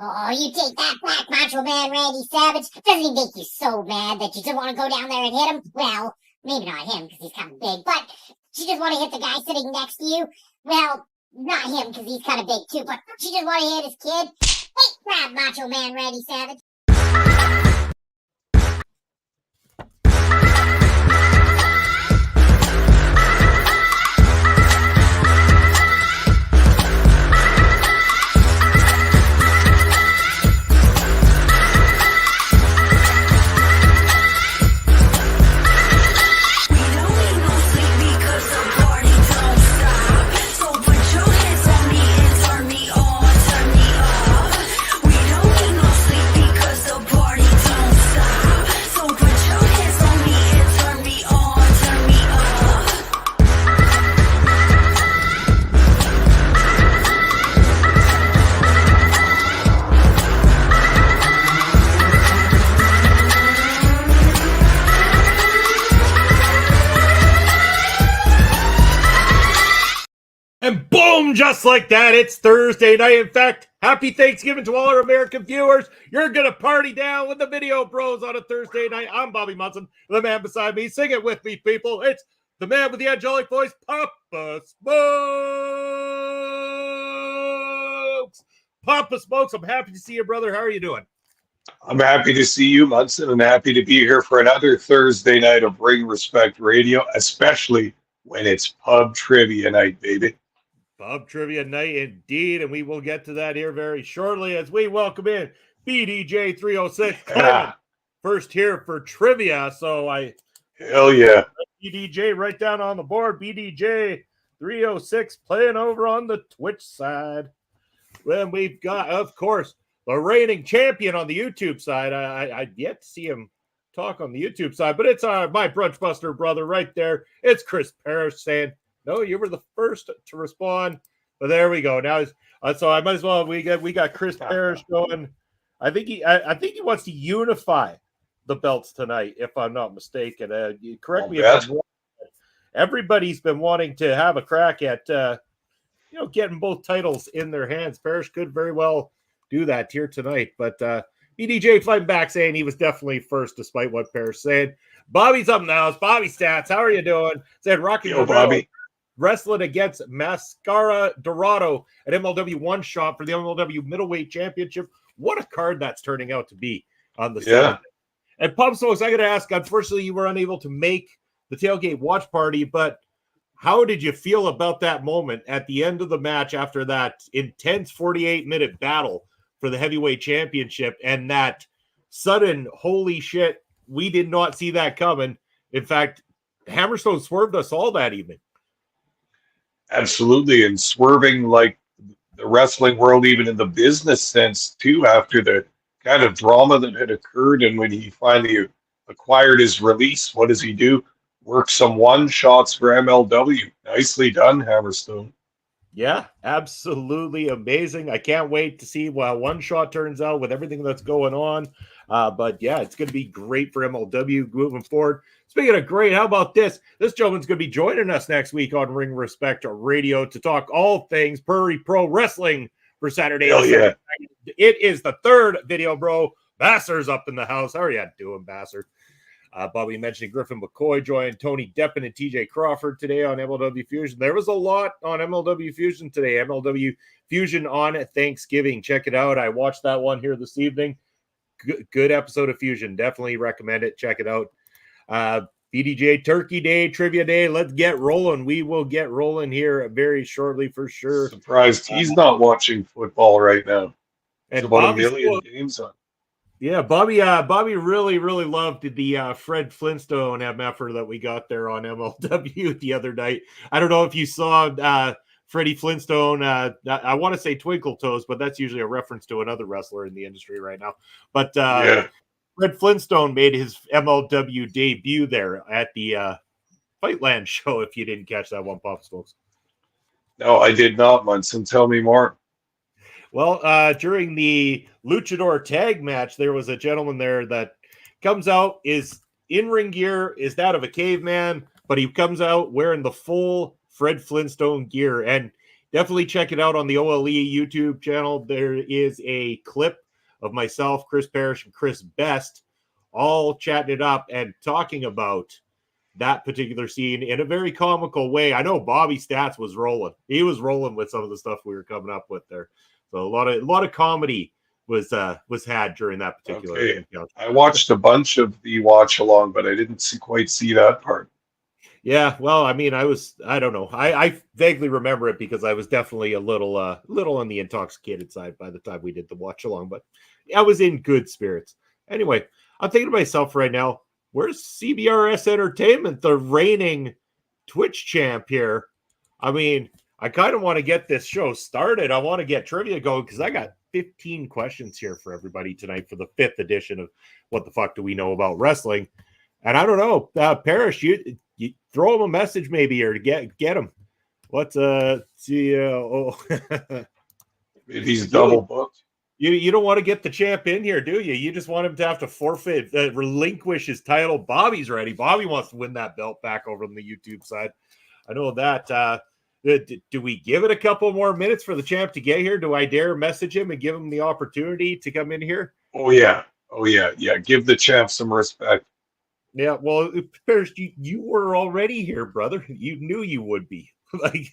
Oh, you take that, Black Macho Man Randy Savage. Doesn't he make you so mad that you just want to go down there and hit him? Well, maybe not him because he's kind of big, but you just want to hit the guy sitting next to you? Well, not him because he's kind of big too, but you just want to hit his kid? Hey, grab Macho Man Randy Savage. And boom, just like that, it's Thursday night. In fact, happy Thanksgiving to all our American viewers. You're going to party down with the Video Bros on a Thursday night. I'm Bobby Munson, the man beside me. Sing it with me, people. It's the man with the angelic voice, Papa Smokes. Papa Smokes, I'm happy to see you, brother. How are you doing? I'm happy to see you, Munson, and happy to be here for another Thursday night of Bring Respect Radio, especially when it's pub trivia night, baby. Pub trivia night indeed, and we will get to that here very shortly as we welcome in BDJ 306. Yeah. First here for trivia, so Hell yeah. BDJ right down on the board. BDJ 306 playing over on the Twitch side. Then we've got, of course, the reigning champion on the YouTube side. I've yet to see him talk on the YouTube side, but it's my brunch buster brother right there. It's Chris Parrish saying, no, you were the first to respond. But there we go. Now, so I might as well. We got Chris Parrish going. I think he wants to unify the belts tonight, if I'm not mistaken. Correct me if I'm wrong. Everybody's been wanting to have a crack at getting both titles in their hands. Parrish could very well do that here tonight, but BDJ fighting back saying he was definitely first, despite what Parrish said. Bobby's up now. It's Bobby Stats. How are you doing? Said Rocky Bobby. Wrestling against Mascara Dorado at MLW one shot for the MLW middleweight championship. What a card that's turning out to be on the Saturday. And Pub Smokes, I got to ask, unfortunately, you were unable to make the tailgate watch party, but how did you feel about that moment at the end of the match after that intense 48-minute battle for the heavyweight championship and that sudden, holy shit, we did not see that coming. In fact, Hammerstone swerved us all that evening. Absolutely, and swerving like the wrestling world, even in the business sense, too, after the kind of drama that had occurred. And when he finally acquired his release, what does he do? Work some one-shots for MLW. Nicely done, Hammerstone. Yeah, absolutely amazing. I can't wait to see how one shot turns out with everything that's going on. But yeah, it's going to be great for MLW moving forward. Speaking of great, how about this? This gentleman's going to be joining us next week on Ring Respect Radio to talk all things Prairie Pro Wrestling for Saturday. Hell yeah. It is the third video, bro. Basser's up in the house. How are you doing, Basser? Bobby mentioned Griffin McCoy joined Tony Deppen and TJ Crawford today on MLW Fusion. There was a lot on MLW Fusion today. MLW Fusion on Thanksgiving. Check it out. I watched that one here this evening. Good episode of Fusion. Definitely recommend it. Check it out. BDJ Turkey Day, Trivia Day. Let's get rolling. We will get rolling here very shortly for sure. Surprised he's not watching football right now. There's about Bobby's a million games on. Yeah, Bobby really loved the Fred Flintstone MFer that we got there on MLW the other night. I don't know if you saw Freddie Flintstone. I want to say Twinkle Toes, but that's usually a reference to another wrestler in the industry right now. But Fred Flintstone made his MLW debut there at the Fightland show, if you didn't catch that one, Pop Smokes. No, I did not, Munson. Tell me more. Well, during the Luchador tag match, there was a gentleman there that comes out, is in-ring gear, is that of a caveman, but he comes out wearing the full Fred Flintstone gear. And definitely check it out on the OLE YouTube channel. There is a clip of myself, Chris Parrish, and Chris Best all chatting it up and talking about that particular scene in a very comical way. I know Bobby Stats was rolling. He was rolling with some of the stuff we were coming up with there. So a lot of comedy was had during that particular encounter. I watched a bunch of the watch along, but I didn't quite see that part. Yeah, well, I mean, I don't know. I vaguely remember it because I was definitely a little on the intoxicated side by the time we did the watch along, but I was in good spirits. Anyway, I'm thinking to myself right now, where's CBRS Entertainment, the reigning Twitch champ here? I mean, I kind of want to get this show started. I want to get trivia going because I got 15 questions here for everybody tonight for the 5th edition of What the Fuck Do We Know About Wrestling? And I don't know, Parrish, you throw him a message maybe or get him. Let's see. Maybe he's double booked. You don't want to get the champ in here, do you? You just want him to have to forfeit, relinquish his title. Bobby's ready. Bobby wants to win that belt back over on the YouTube side. I know that. Do we give it a couple more minutes for the champ to get here? Do I dare message him and give him the opportunity to come in here? Oh yeah. Give the champ some respect. Yeah, well, Parrish, you were already here, brother. You knew you would be. Like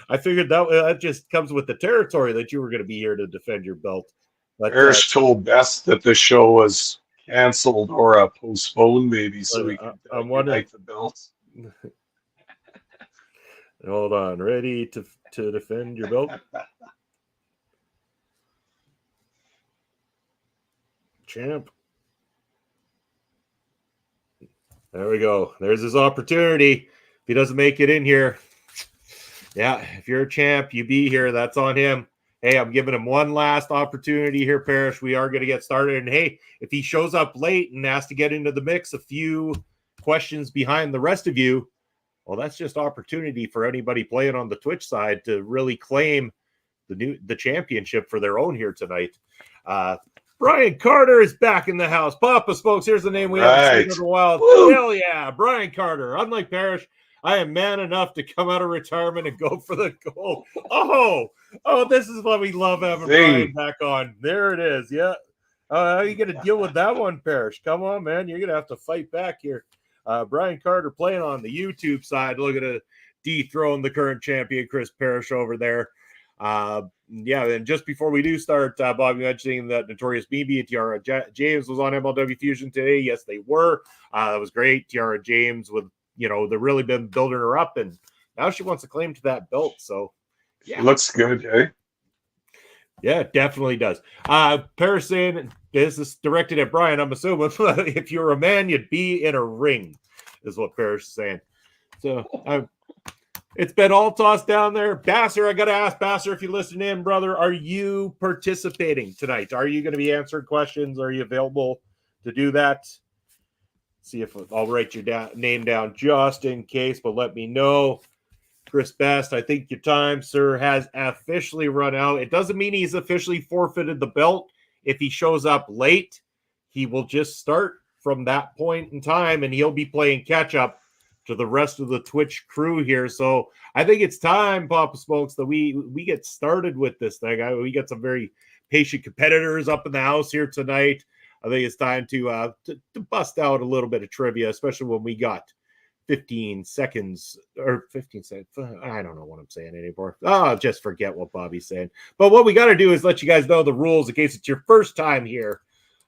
I figured that just comes with the territory that you were going to be here to defend your belt. But Parrish told Best that the show was canceled or postponed, maybe, so we can unite the belts. Hold on, ready to defend your belt? Champ. There we go. There's his opportunity. If he doesn't make it in here, yeah, if you're a champ, you be here. That's on him. Hey, I'm giving him one last opportunity here, Parrish. We are going to get started. And hey, if he shows up late and has to get into the mix a few questions behind the rest of you, well, that's just opportunity for anybody playing on the Twitch side to really claim the championship for their own here tonight. Brian Carter is back in the house. Papa's, folks, here's the name we haven't seen in a while. Woo! Hell yeah, Brian Carter. Unlike Parrish, I am man enough to come out of retirement and go for the goal. Oh, this is what we love having Brian back on. There it is. Yeah. How are you going to deal with that one, Parrish? Come on, man. You're going to have to fight back here. Brian Carter playing on the YouTube side, looking to dethrone the current champion, Chris Parrish, over there. Yeah, and just before we do start, Bobby mentioning that Notorious BB and Tiara James was on MLW Fusion today. Yes, they were. That was great. Tiara James with, they've really been building her up, and now she wants to claim to that belt. So, yeah. She looks good, eh? Yeah, it definitely does. Paris saying this is directed at Brian. I'm assuming if you're a man, you'd be in a ring, is what Paris is saying. So, it's been all tossed down there. Basser, I got to ask, Basser, if you listen in, brother, are you participating tonight? Are you going to be answering questions? Are you available to do that? See if I'll write your name down just in case, but let me know. Chris Best, I think your time, sir, has officially run out. It doesn't mean he's officially forfeited the belt. If he shows up late, he will just start from that point in time, and he'll be playing catch-up to the rest of the Twitch crew here. So I think it's time, Papa Smokes, that we get started with this thing. We got some very patient competitors up in the house here tonight. I think it's time to bust out a little bit of trivia, especially when we got 15 seconds. I don't know what I'm saying anymore. Oh, just forget what Bobby's saying. But what we got to do is let you guys know the rules in case it's your first time here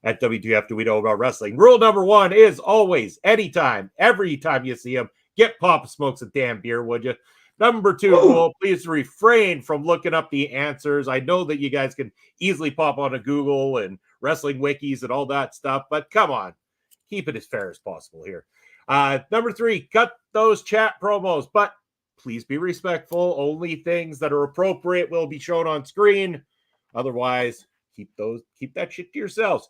at WTF Do We Know About Wrestling. Rule number one is always, anytime, every time you see him, get Papa Smokes a damn beer, would you? Number two rule, please refrain from looking up the answers. I know that you guys can easily pop onto Google and wrestling wikis and all that stuff, but come on, keep it as fair as possible here. Number three, cut those chat promos, but please be respectful. Only things that are appropriate will be shown on screen. Otherwise, keep that shit to yourselves.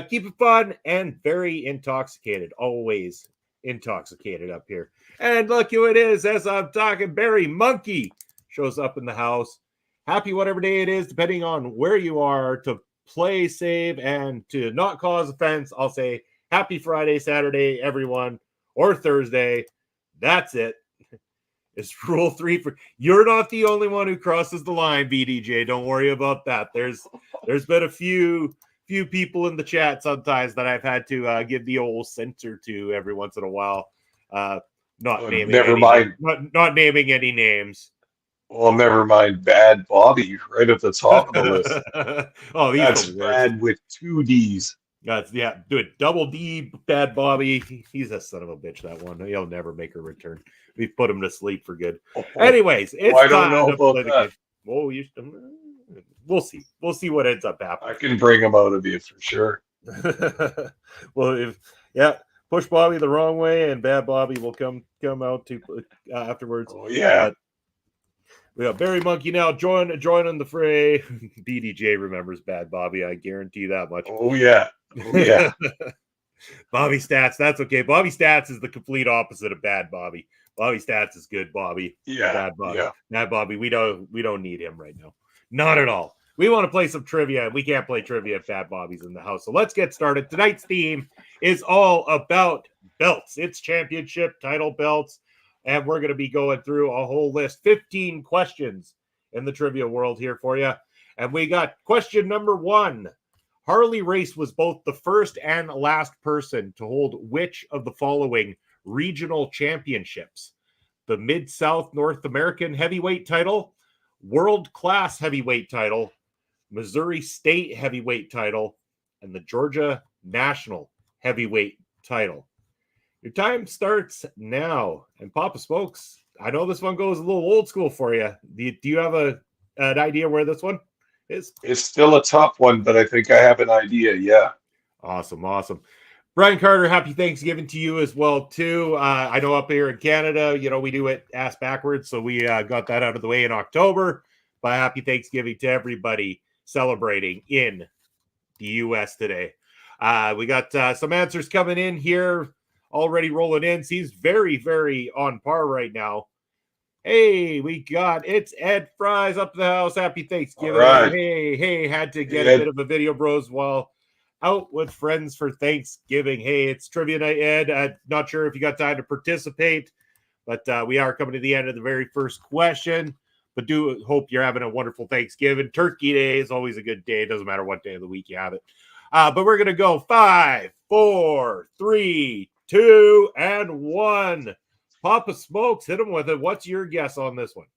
Keep it fun and very intoxicated. Always intoxicated up here. And look who it is as I'm talking. Barry Monkey shows up in the house. Happy whatever day it is, depending on where you are, to play safe and to not cause offense. I'll say happy Friday, Saturday, everyone, or Thursday. That's it. It's rule three. You're not the only one who crosses the line, BDJ. Don't worry about that. There's been a few people in the chat sometimes that I've had to give the old censor to every once in a while. Not naming any names. Well, never mind Bad Bobby right at the top of the list. Oh, that's bad with two D's. Do it. Double D, Bad Bobby. He's a son of a bitch, that one. He'll never make a return. We've put him to sleep for good. Anyways, it's I don't know about that. Oh, we'll see. We'll see what ends up happening. I can bring him out of you for sure. Well, push Bobby the wrong way, and Bad Bobby will come out to afterwards. Oh yeah. We got Barry Monkey now joining the fray. BDJ remembers Bad Bobby. I guarantee that much. Oh yeah. Oh, yeah. Bobby Stats. That's okay. Bobby Stats is the complete opposite of Bad Bobby. Bobby Stats is good Bobby. Yeah. Bad Bobby. Yeah. Bad Bobby. We don't need him right now. Not at all. We want to play some trivia. We can't play trivia if Bad Bobby's in the house. So let's get started. Tonight's theme is all about belts. It's championship title belts. And we're going to be going through a whole list, 15 questions in the trivia world here for you. And we got question number one. Harley Race was both the first and last person to hold which of the following regional championships? The Mid-South North American heavyweight title, World Class heavyweight title, Missouri State heavyweight title, and the Georgia National heavyweight title. Your time starts now. And Papa Smokes, I know this one goes a little old school for you. Do you have an idea where this one is? It's still a tough one, but I think I have an idea. Yeah. Awesome. Brian Carter, happy Thanksgiving to you as well, too. I know up here in Canada, we do it ass backwards. So we got that out of the way in October. But happy Thanksgiving to everybody celebrating in the U.S. today. We got some answers coming in here, already rolling in. Seems very, very on par right now. Hey, it's Ed Fries up to the house. Happy Thanksgiving. All right. Hey, had to get Hey, a bit of a video, bros, while out with friends for Thanksgiving. Hey, it's trivia night, Ed. I'm not sure if you got time to participate, but we are coming to the end of the very first question. But do hope you're having a wonderful Thanksgiving. Turkey Day is always a good day. It doesn't matter what day of the week you have it. But we're going to go 5, 4, 3, 2, and 1. Papa Smokes, hit him with it. What's your guess on this one?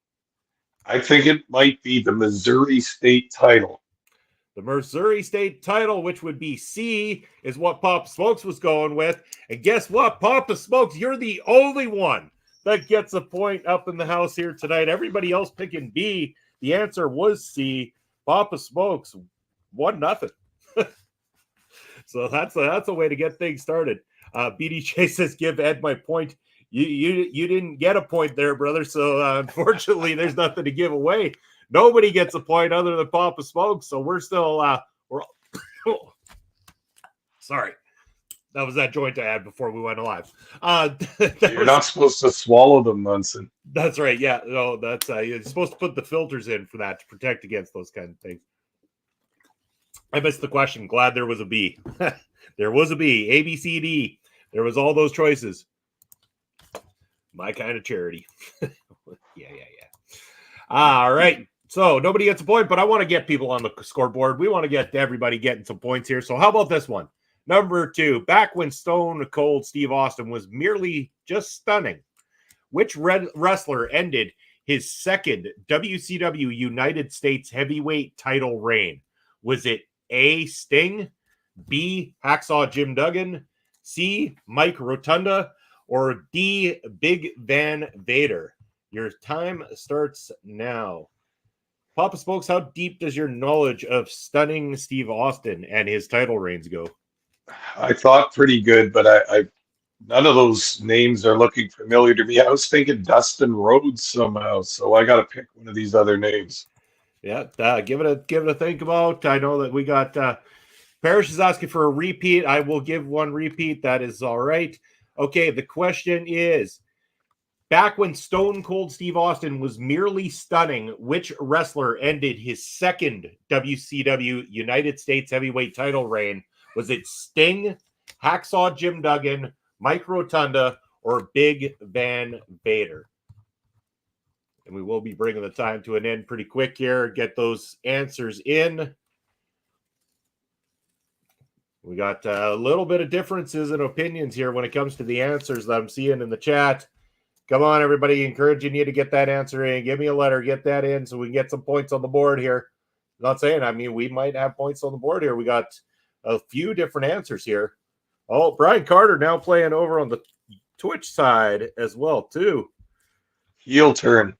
I think it might be the Missouri state title. The Missouri state title, which would be C, is what Papa Smokes was going with. And guess what, Papa Smokes, you're the only one that gets a point up in the house here tonight. Everybody else picking B. The answer was C. Papa Smokes, 1-0. So that's a way to get things started. BDJ says, give Ed my point. You didn't get a point there, brother. So unfortunately, there's nothing to give away. Nobody gets a point other than Papa Smokes. So we're still sorry. That was that joint I had before we went live. You're not supposed to swallow them, Munson. That's right. Yeah. No, that's you're supposed to put the filters in for that to protect against those kind of things. I missed the question. Glad there was a B. There was a B. A, B, C, D. There was all those choices. My kind of charity. Yeah. All right. So nobody gets a point, but I want to get people on the scoreboard. We want to get everybody getting some points here. So how about this one? Number 2, back when Stone Cold Steve Austin was merely just stunning, which wrestler ended his second WCW United States heavyweight title reign? Was it A, Sting, B, Hacksaw Jim Duggan, C, Mike Rotunda, or D, Big Van Vader? Your time starts now. Papa Smokes, how deep does your knowledge of stunning Steve Austin and his title reigns go? I thought pretty good, but I none of those names are looking familiar to me. I was thinking Dustin Rhodes somehow, so I got to pick one of these other names. Yeah, give it a think about. I know that we got Parrish is asking for a repeat. I will give one repeat. That is all right. Okay, the question is, back when Stone Cold Steve Austin was merely stunning, which wrestler ended his second WCW United States heavyweight title reign? Was it Sting, Hacksaw Jim Duggan, Mike Rotunda, or Big Van Vader? And we will be bringing the time to an end pretty quick here. Get those answers in. We got a little bit of differences in opinions here when it comes to the answers that I'm seeing in the chat. Come on, everybody. Encouraging you to get that answer in. Give me a letter. Get that in so we can get some points on the board here. Not saying, I mean, we might have points on the board here. We got a few different answers here. Oh, Brian Carter now playing over on the Twitch side as well, too. Heel turn.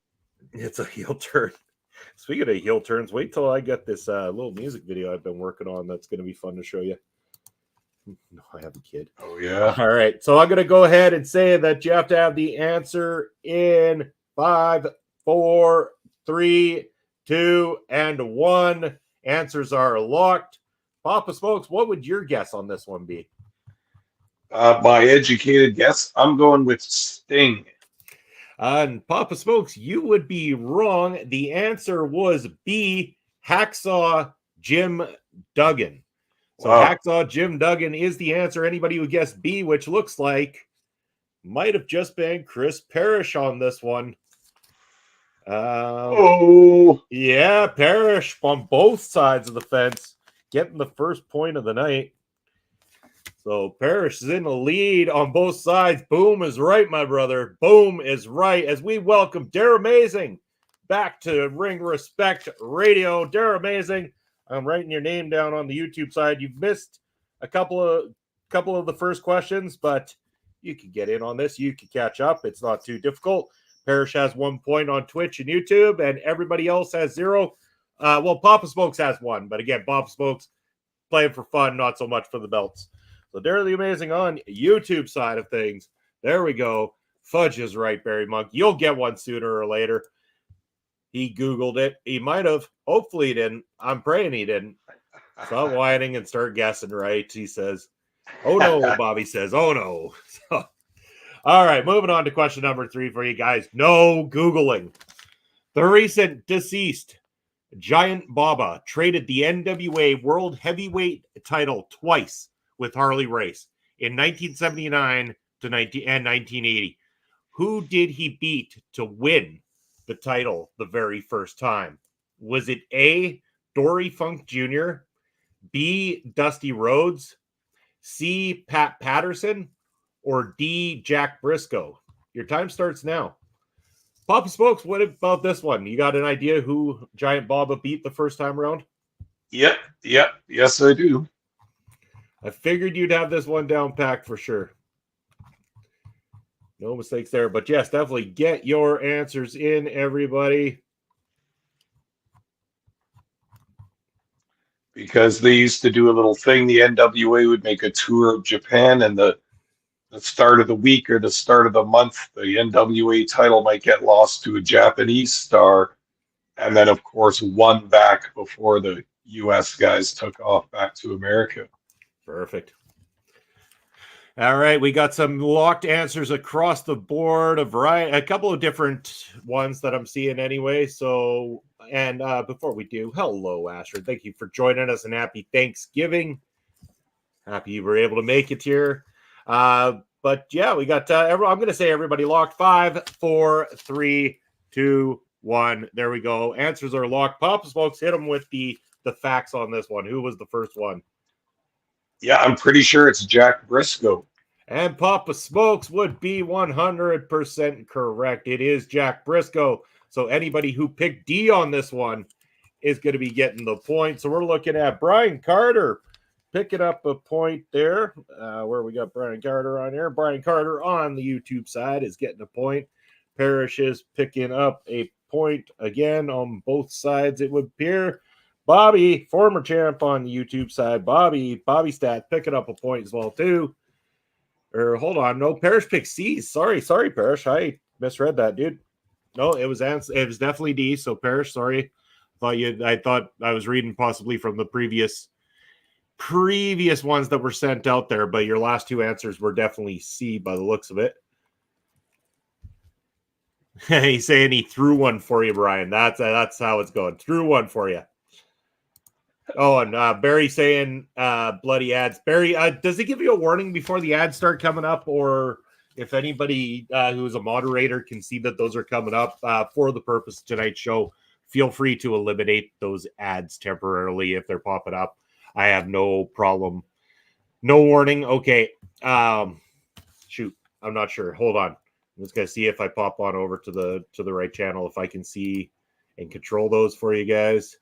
It's a heel turn. Speaking of heel turns, wait till I get this little music video I've been working on. That's going to be fun to show you. No, I have a kid. Oh, yeah. All right. So I'm going to go ahead and say that you have to have the answer in 5, 4, 3, 2, and 1. Answers are locked. Papa Smokes, what would your guess on this one be? My educated guess, I'm going with Sting. And Papa Smokes, you would be wrong. The answer was B, Hacksaw Jim Duggan. So Wow. Hacksaw Jim Duggan is the answer. Anybody who guessed B, which looks like might have just been Chris Parrish on this one. Yeah, Parrish on both sides of the fence, getting the first point of the night. So Parrish is in the lead on both sides. Boom is right, my brother. Boom is right. As we welcome Dare Amazing back to Ring Respect Radio. Dare Amazing, I'm writing your name down on the YouTube side. You've missed a couple of the first questions, but you can get in on this. You can catch up. It's not too difficult. Parrish has 1 point on Twitch and YouTube, and everybody else has 0. Well, Papa Smokes has 1, but again, Papa Smokes playing for fun, not so much for the belts. So Dare the Amazing on YouTube side of things. There we go. Fudge is right, Barry Monk. You'll get one sooner or later. He Googled it. He might have. Hopefully he didn't. I'm praying he didn't. Stop whining and start guessing right, he says. Oh, no, Bobby says. Oh, no. So, all right, moving on to question number 3 for you guys. No Googling. The recent deceased Giant Baba traded the NWA World Heavyweight title twice with Harley Race in 1979 to 1980. Who did he beat to win the title the very first time? Was it A, Dory Funk Jr., B, Dusty Rhodes, C, Pat Patterson, or D, Jack Briscoe? Your time starts now. Papa Smokes, what about this one? You got an idea who Giant Baba beat the first time around? Yep. Yes, I do. I figured you'd have this one down packed for sure. No mistakes there. But yes, definitely get your answers in, everybody. Because they used to do a little thing. The NWA would make a tour of Japan, and the start of the week or the start of the month, the NWA title might get lost to a Japanese star, and then, of course, won back before the U.S. guys took off back to America. Perfect. All right, we got some locked answers across the board, a couple of different ones that I'm seeing anyway. So, and before we do, hello, Asher. Thank you for joining us, and happy Thanksgiving. Happy you were able to make it here. But yeah, we got I'm going to say everybody locked. 5, 4, 3, 2, 1. There we go. Answers are locked. Papa Smokes, hit them with the facts on this one. Who was the first one? Yeah, I'm pretty sure it's Jack Briscoe. And Papa Smokes would be 100% correct. It is Jack Briscoe. So anybody who picked D on this one is going to be getting the point. So we're looking at Brian Carter picking up a point there. Where we got Brian Carter on here. Brian Carter on the YouTube side is getting a point. Parrish is picking up a point again on both sides, it would appear. Bobby, former champ on the YouTube side. Bobby Stat picking up a point as well, too. Or hold on, no, Parrish picked C. Sorry, Parrish. I misread that, dude. No, it was definitely D. So Parrish, sorry. I thought I was reading possibly from the previous ones that were sent out there, but your last two answers were definitely C by the looks of it. He's saying he threw one for you, Brian. That's how it's going. Threw one for you. Oh, and Barry saying bloody ads. Barry, does it give you a warning before the ads start coming up, or if anybody who is a moderator can see that those are coming up for the purpose of tonight's show, feel free to eliminate those ads temporarily if they're popping up. I have no problem. No warning. Okay. Shoot. I'm not sure. Hold on. I'm just going to see if I pop on over to the right channel, if I can see and control those for you guys.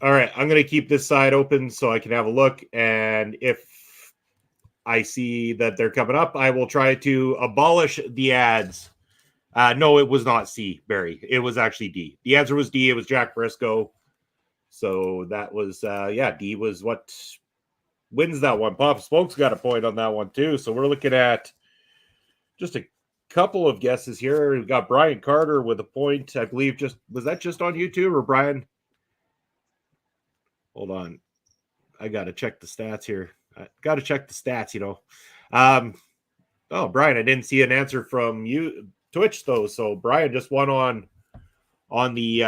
All right. I'm going to keep this side open so I can have a look. And if I see that they're coming up, I will try to abolish the ads. No, it was not C, Barry. It was actually D. The answer was D. It was Jack Briscoe. So that was, D was what wins that one. Papa Smokes got a point on that one too. So we're looking at just a couple of guesses here. We've got Brian Carter with a point. I believe was that just on YouTube or Brian? Hold on. I got to check the stats here. Oh, Brian, I didn't see an answer from you Twitch though. So Brian just won on the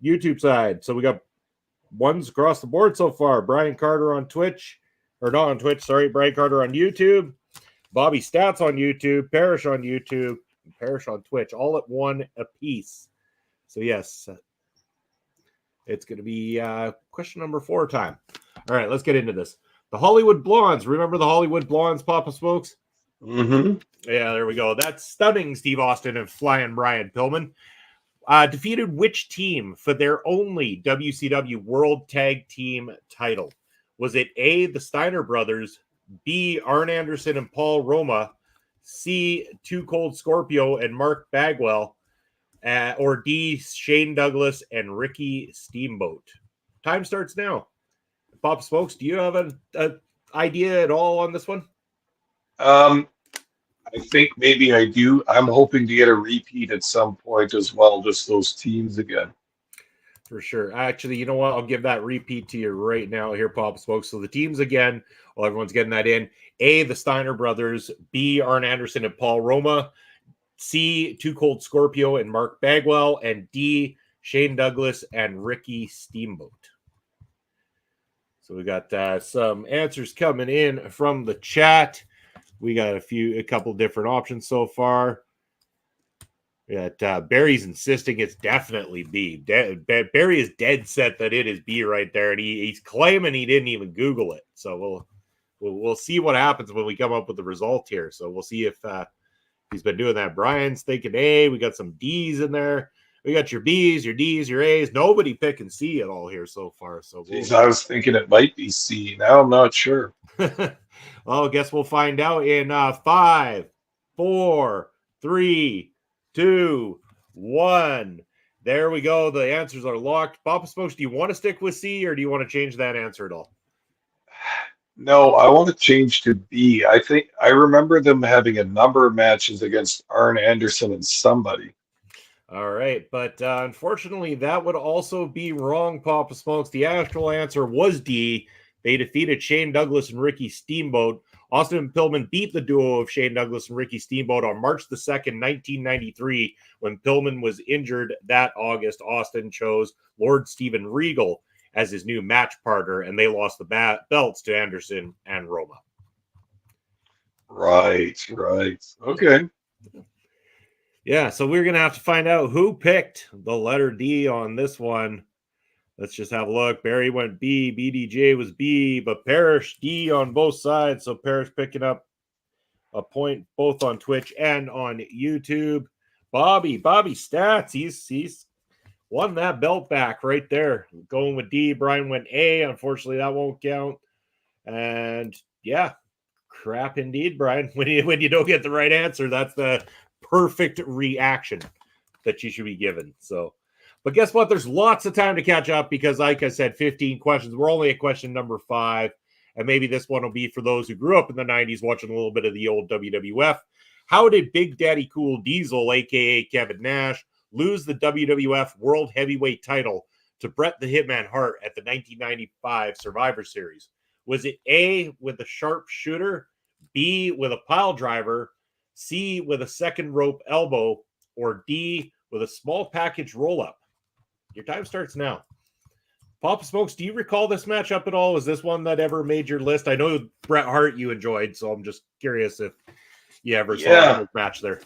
YouTube side. So we got ones across the board so far. Brian Carter on Twitch, or not on Twitch, sorry. Brian Carter on YouTube. Bobby Stats on YouTube. Parrish on YouTube. Parrish on Twitch. All at one apiece. So yes, it's going to be question number 4 time. All right, let's get into this. The Hollywood Blondes. Remember the Hollywood Blondes, Papa Smokes? Mm-hmm. Yeah, there we go. That's stunning Steve Austin and flying Brian Pillman. Defeated which team for their only WCW World Tag Team title? Was it A, the Steiner Brothers, B, Arn Anderson and Paul Roma, C, Too Cold Scorpio and Mark Bagwell, or D, Shane Douglas and Ricky Steamboat? Time starts now. Pop Smokes, do you have an idea at all on this one? I think maybe I do. I'm hoping to get a repeat at some point as well, just those teams again. For sure. Actually, you know what? I'll give that repeat to you right now here, Pop Smoke. So the teams again, while everyone's getting that in. A, the Steiner brothers. B, Arn Anderson and Paul Roma. C, Too Cold Scorpio and Mark Bagwell. And D, Shane Douglas and Ricky Steamboat. So we got some answers coming in from the chat. We got a couple different options so far. Barry's insisting it's definitely B. Barry is dead set that it is B right there, and he's claiming he didn't even Google it. So we'll see what happens when we come up with the result here. So we'll see if he's been doing that. Brian's thinking A. We got some D's in there. We got your B's, your D's, your A's. Nobody picking C at all here so far. So I was thinking it might be C. Now I'm not sure. Well, I guess we'll find out in 5, 4, 3, 2, 1. There we go. The answers are locked. Papa Smokes, do you want to stick with C or do you want to change that answer at all? No, I want to change to B. I think I remember them having a number of matches against Arn Anderson and somebody. All right, but unfortunately, that would also be wrong, Papa Smokes. The actual answer was D. They defeated Shane Douglas and Ricky Steamboat. Austin and Pillman beat the duo of Shane Douglas and Ricky Steamboat on March the 2nd, 1993. When Pillman was injured that August, Austin chose Lord Steven Regal as his new match partner, and they lost the belts to Anderson and Roma. Right. Okay. Yeah, so we're going to have to find out who picked the letter D on this one. Let's just have a look. Barry went B. BDJ was B, but Parrish D on both sides. So Parrish picking up a point both on Twitch and on YouTube. Bobby Stats. He's won that belt back right there. Going with D. Brian went A. Unfortunately, that won't count. And yeah, crap indeed, Brian. When you don't get the right answer, that's the perfect reaction that you should be given. So. But guess what? There's lots of time to catch up because, like I said, 15 questions. We're only at question number 5. And maybe this one will be for those who grew up in the 90s watching a little bit of the old WWF. How did Big Daddy Cool Diesel, a.k.a. Kevin Nash, lose the WWF World Heavyweight title to Bret the Hitman Hart at the 1995 Survivor Series? Was it A, with a sharp shooter, B, with a pile driver, C, with a second rope elbow, or D, with a small package roll-up? Your time starts now. Papa Smokes, do you recall this matchup at all? Was this one that ever made your list? I know Bret Hart you enjoyed, so I'm just curious if you ever saw a match there.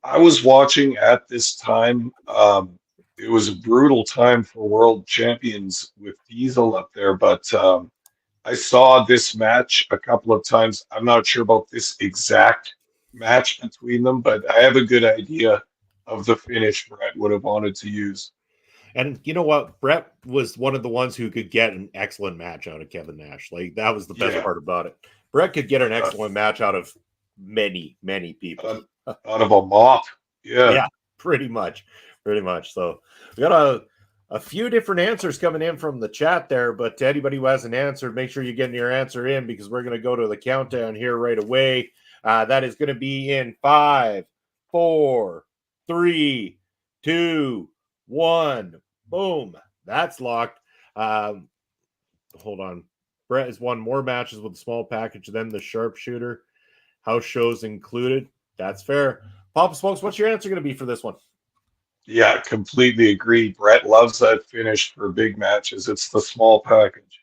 I was watching at this time. It was a brutal time for world champions with Diesel up there, but I saw this match a couple of times. I'm not sure about this exact match between them, but I have a good idea of the finish Bret would have wanted to use. And you know what? Bret was one of the ones who could get an excellent match out of Kevin Nash. Like, that was the best part about it. Bret could get an excellent match out of many people. Out of a mop. Yeah, pretty much. So we got a few different answers coming in from the chat there, but to anybody who hasn't answered, make sure you're getting your answer in because we're going to go to the countdown here right away. That is going to be in 5, 4, 3, 2, 1. Boom. That's locked. Hold on. Bret has won more matches with a small package than the sharpshooter. House shows included. That's fair. Papa Smokes, what's your answer going to be for this one? Yeah, completely agree. Bret loves that finish for big matches. It's the small package.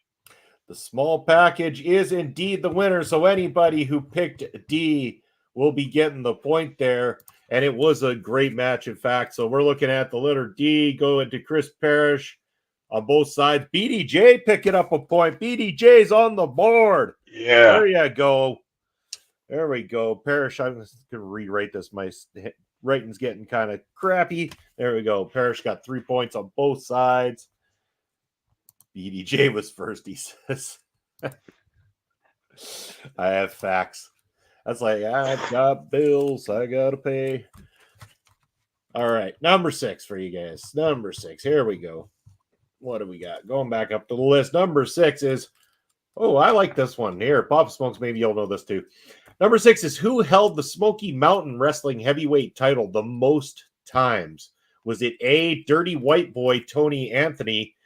The small package is indeed the winner. So anybody who picked D will be getting the point there. And it was a great match, in fact. So we're looking at the letter D going to Chris Parrish on both sides. BDJ picking up a point. BDJ's on the board. Yeah. There you go. There we go. Parrish, I'm going to rewrite this. My writing's getting kind of crappy. There we go. Parrish got 3 points on both sides. BDJ was first, he says. I have facts. That's like, I've got bills I got to pay. All right. Number 6 for you guys. Number 6. Here we go. What do we got? Going back up to the list. Number 6 is, oh, I like this one. Here, Papa Smokes, maybe you'll know this too. Number 6 is who held the Smoky Mountain Wrestling heavyweight title the most times? Was it A, Dirty White Boy Tony Anthony,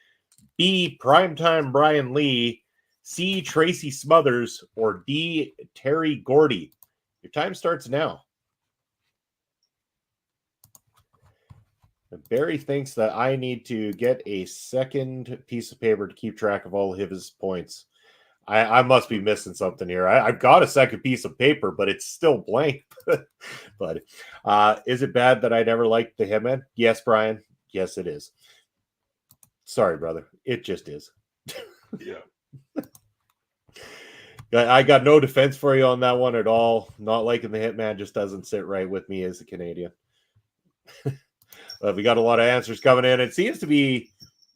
B, Primetime Brian Lee, C, Tracy Smothers, or D, Terry Gordy? Your time starts now. Barry thinks that I need to get a second piece of paper to keep track of all of his points. I must be missing something here. I've got a second piece of paper, but it's still blank. But is it bad that I never liked the Hitman? Yes, Brian. Yes, it is. Sorry, brother. It just is. Yeah. I got no defense for you on that one at all. Not liking the Hitman just doesn't sit right with me as a Canadian. We got a lot of answers coming in. It seems to be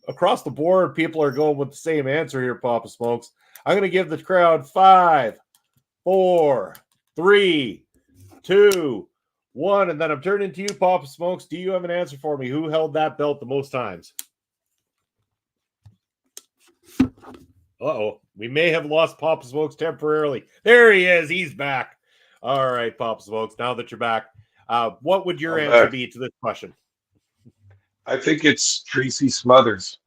across the board. People are going with the same answer here, Papa Smokes. I'm going to give the crowd 5, 4, 3, 2, 1. And then I'm turning to you, Papa Smokes. Do you have an answer for me? Who held that belt the most times? Uh-oh. We may have lost Papa Smokes temporarily. There he is. He's back. All right, Papa Smokes. Now that you're back, what would your answer be to this question? I think it's Tracy Smothers.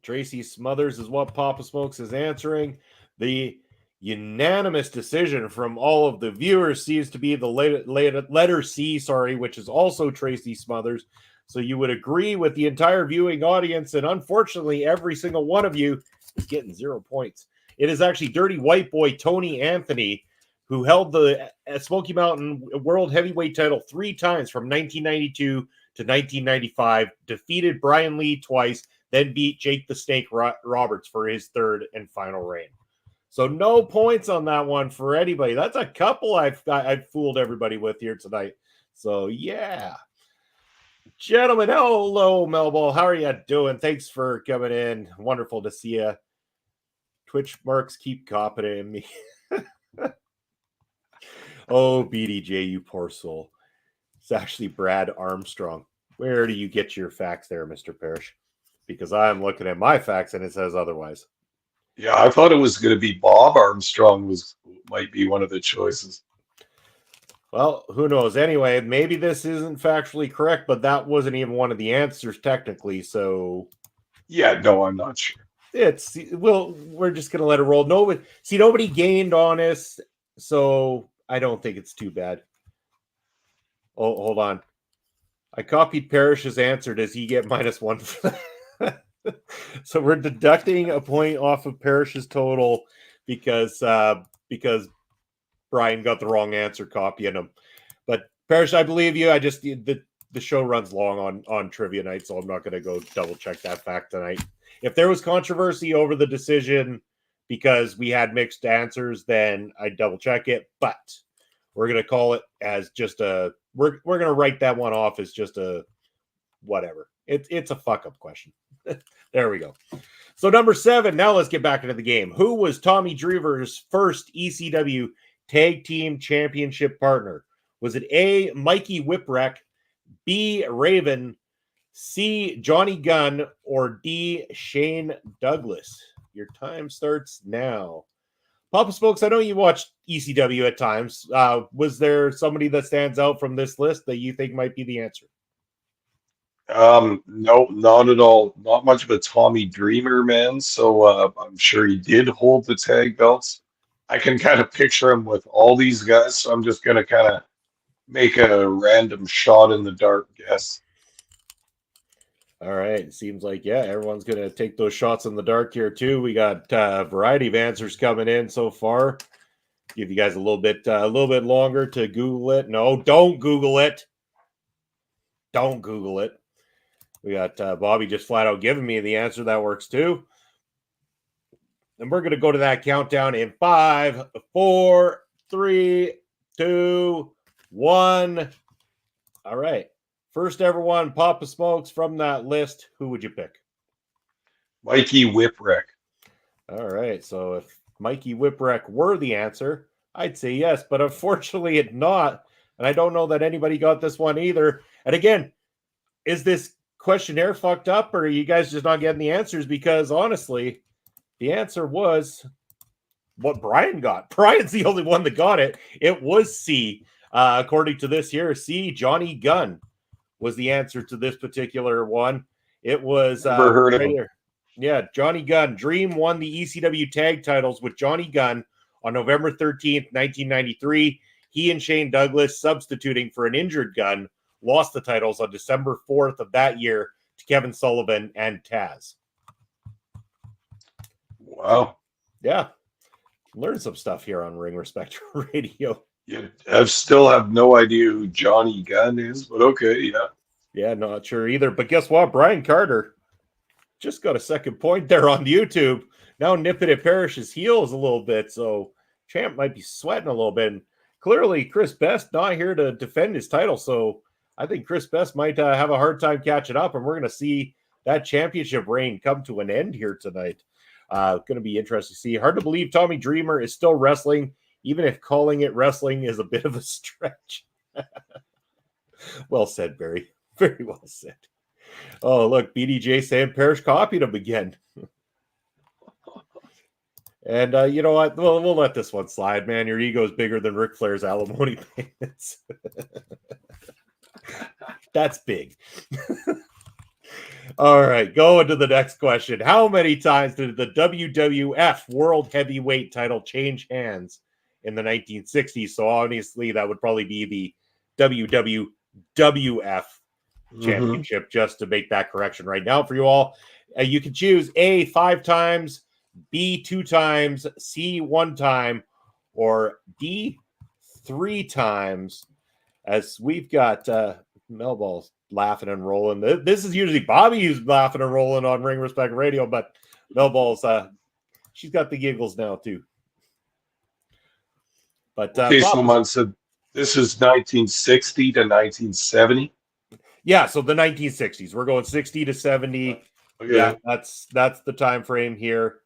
Tracy Smothers is what Papa Smokes is answering. The unanimous decision from all of the viewers seems to be the letter C, which is also Tracy Smothers. So you would agree with the entire viewing audience, and unfortunately, every single one of you is getting 0 points. It is actually Dirty White Boy Tony Anthony, who held the Smoky Mountain World Heavyweight title 3 times from 1992 to 1995, defeated Brian Lee twice, then beat Jake the Snake Roberts for his 3rd and final reign. So no points on that one for anybody. That's a couple I've fooled everybody with here tonight. So yeah. Gentlemen, hello, Melball. How are you doing? Thanks for coming in. Wonderful to see you. Twitch marks keep copying me. Oh, BDJ, you poor soul. It's actually Brad Armstrong. Where do you get your facts there, Mr. Parrish? Because I'm looking at my facts and it says otherwise. Yeah, I thought it was going to be Bob Armstrong might be one of the choices. Well, who knows? Anyway, maybe this isn't factually correct, but that wasn't even one of the answers technically. So, yeah, no, I'm not sure. We're just gonna let it roll. Nobody gained on us, so I don't think it's too bad. Oh, hold on. I copied Parrish's answer. Does he get -1 for that? So we're deducting a point off of Parrish's total because Brian got the wrong answer copying him. But Parrish, I believe you. I just the show runs long on trivia night, so I'm not going to go double check that fact tonight. If there was controversy over the decision because we had mixed answers, then I'd double check it. But we're going to call it as just a we're going to write that one off as just a whatever. It's a fuck up question. There we go. So number 7. Now let's get back into the game. Who was Tommy Dreamer's first ECW Tag Team Championship partner? Was it A, Mikey Whipwreck, B, Raven, C, Johnny Gunn, or D, Shane Douglas? Your time starts now. Papa Smokes, I know you watched ECW at times. Was there somebody that stands out from this list that you think might be the answer? No, not at all. Not much of a Tommy Dreamer, man. So I'm sure he did hold the tag belts. I can kind of picture him with all these guys, so I'm just going to kind of make a random shot in the dark guess. All right. It seems like, yeah, everyone's going to take those shots in the dark here, too. We got a variety of answers coming in so far. Give you guys a little bit longer to Google it. No, don't Google it. Don't Google it. We got Bobby just flat out giving me the answer. That works, too. And we're going to go to that countdown in 5, 4, 3, 2, 1. All right. First ever one, Papa Smokes, from that list. Who would you pick? Mikey Whipwreck. All right. So if Mikey Whipwreck were the answer, I'd say yes. But unfortunately, it's not. And I don't know that anybody got this one either. And again, is this questionnaire fucked up, or are you guys just not getting the answers? Because honestly, the answer was what Brian got. Brian's the only one that got it. It was C. According to this here, C, Johnny Gunn was the answer to this particular one. It was Never heard of right him. here. Yeah, Johnny Gunn. Dream won the ECW tag titles with Johnny Gunn on November 13th, 1993. He and Shane Douglas, substituting for an injured Gunn, lost the titles on December 4th of that year to Kevin Sullivan and Taz. Wow. Yeah. Learn some stuff here on Ring Respect Radio. Yeah, I still have no idea who Johnny Gunn is, but okay, yeah. Yeah, not sure either. But guess what? Brian Carter just got a second point there on YouTube. Now nipping at Parrish's heels a little bit, so Champ might be sweating a little bit. And clearly, Chris Best not here to defend his title, so I think Chris Best might have a hard time catching up, and we're going to see that championship reign come to an end here tonight. Going to be interesting to see. Hard to believe Tommy Dreamer is still wrestling, even if calling it wrestling is a bit of a stretch. Well said, Barry. Very well said. Oh, look, BDJ saying Parrish copied him again. And you know what? We'll let this one slide, man. Your ego is bigger than Ric Flair's alimony payments. That's big. All right, going to the next question. How many times did the WWF World Heavyweight title change hands in the 1960s? So obviously that would probably be the WWF championship, just to make that correction right now for you all. You can choose A, 5 times, B, 2 times, C, 1 time, or D, 3 times. As we've got Melball's laughing and rolling. This is usually Bobby who's laughing and rolling on Ring Respect Radio, but Melball's she's got the giggles now too. But okay, someone said this is 1960 to 1970. Yeah, so the 1960s. We're going 60 to 70. Okay. Yeah, that's the time frame here.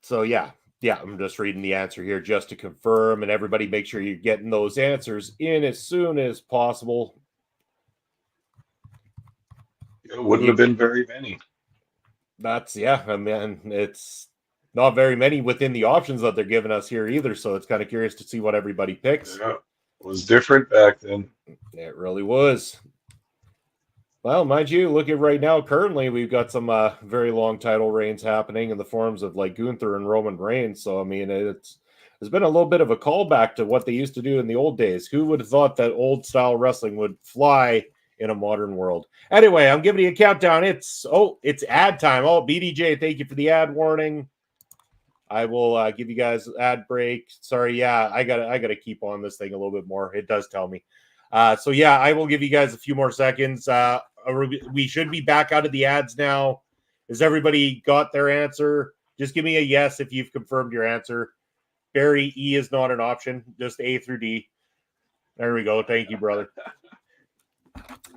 So yeah, I'm just reading the answer here just to confirm, and everybody make sure you're getting those answers in as soon as possible. It wouldn't have been very many. I mean, it's not very many within the options that they're giving us here either, so it's kind of curious to see what everybody picks. Yeah, it was different back then. It really was. Well, mind you, look at right now, currently, we've got some very long title reigns happening in the forms of like Gunther and Roman Reigns. So, I mean, there's been a little bit of a callback to what they used to do in the old days. Who would have thought that old style wrestling would fly in a modern world? Anyway, I'm giving you a countdown. It's ad time. Oh, BDJ, thank you for the ad warning. I will give you guys ad break. Sorry, yeah, I gotta keep on this thing a little bit more. It does tell me. So yeah, I will give you guys a few more seconds. We should be back out of the ads now. Has everybody got their answer? Just give me a yes if you've confirmed your answer. Barry, E is not an option. Just A through D. There we go. Thank you, brother.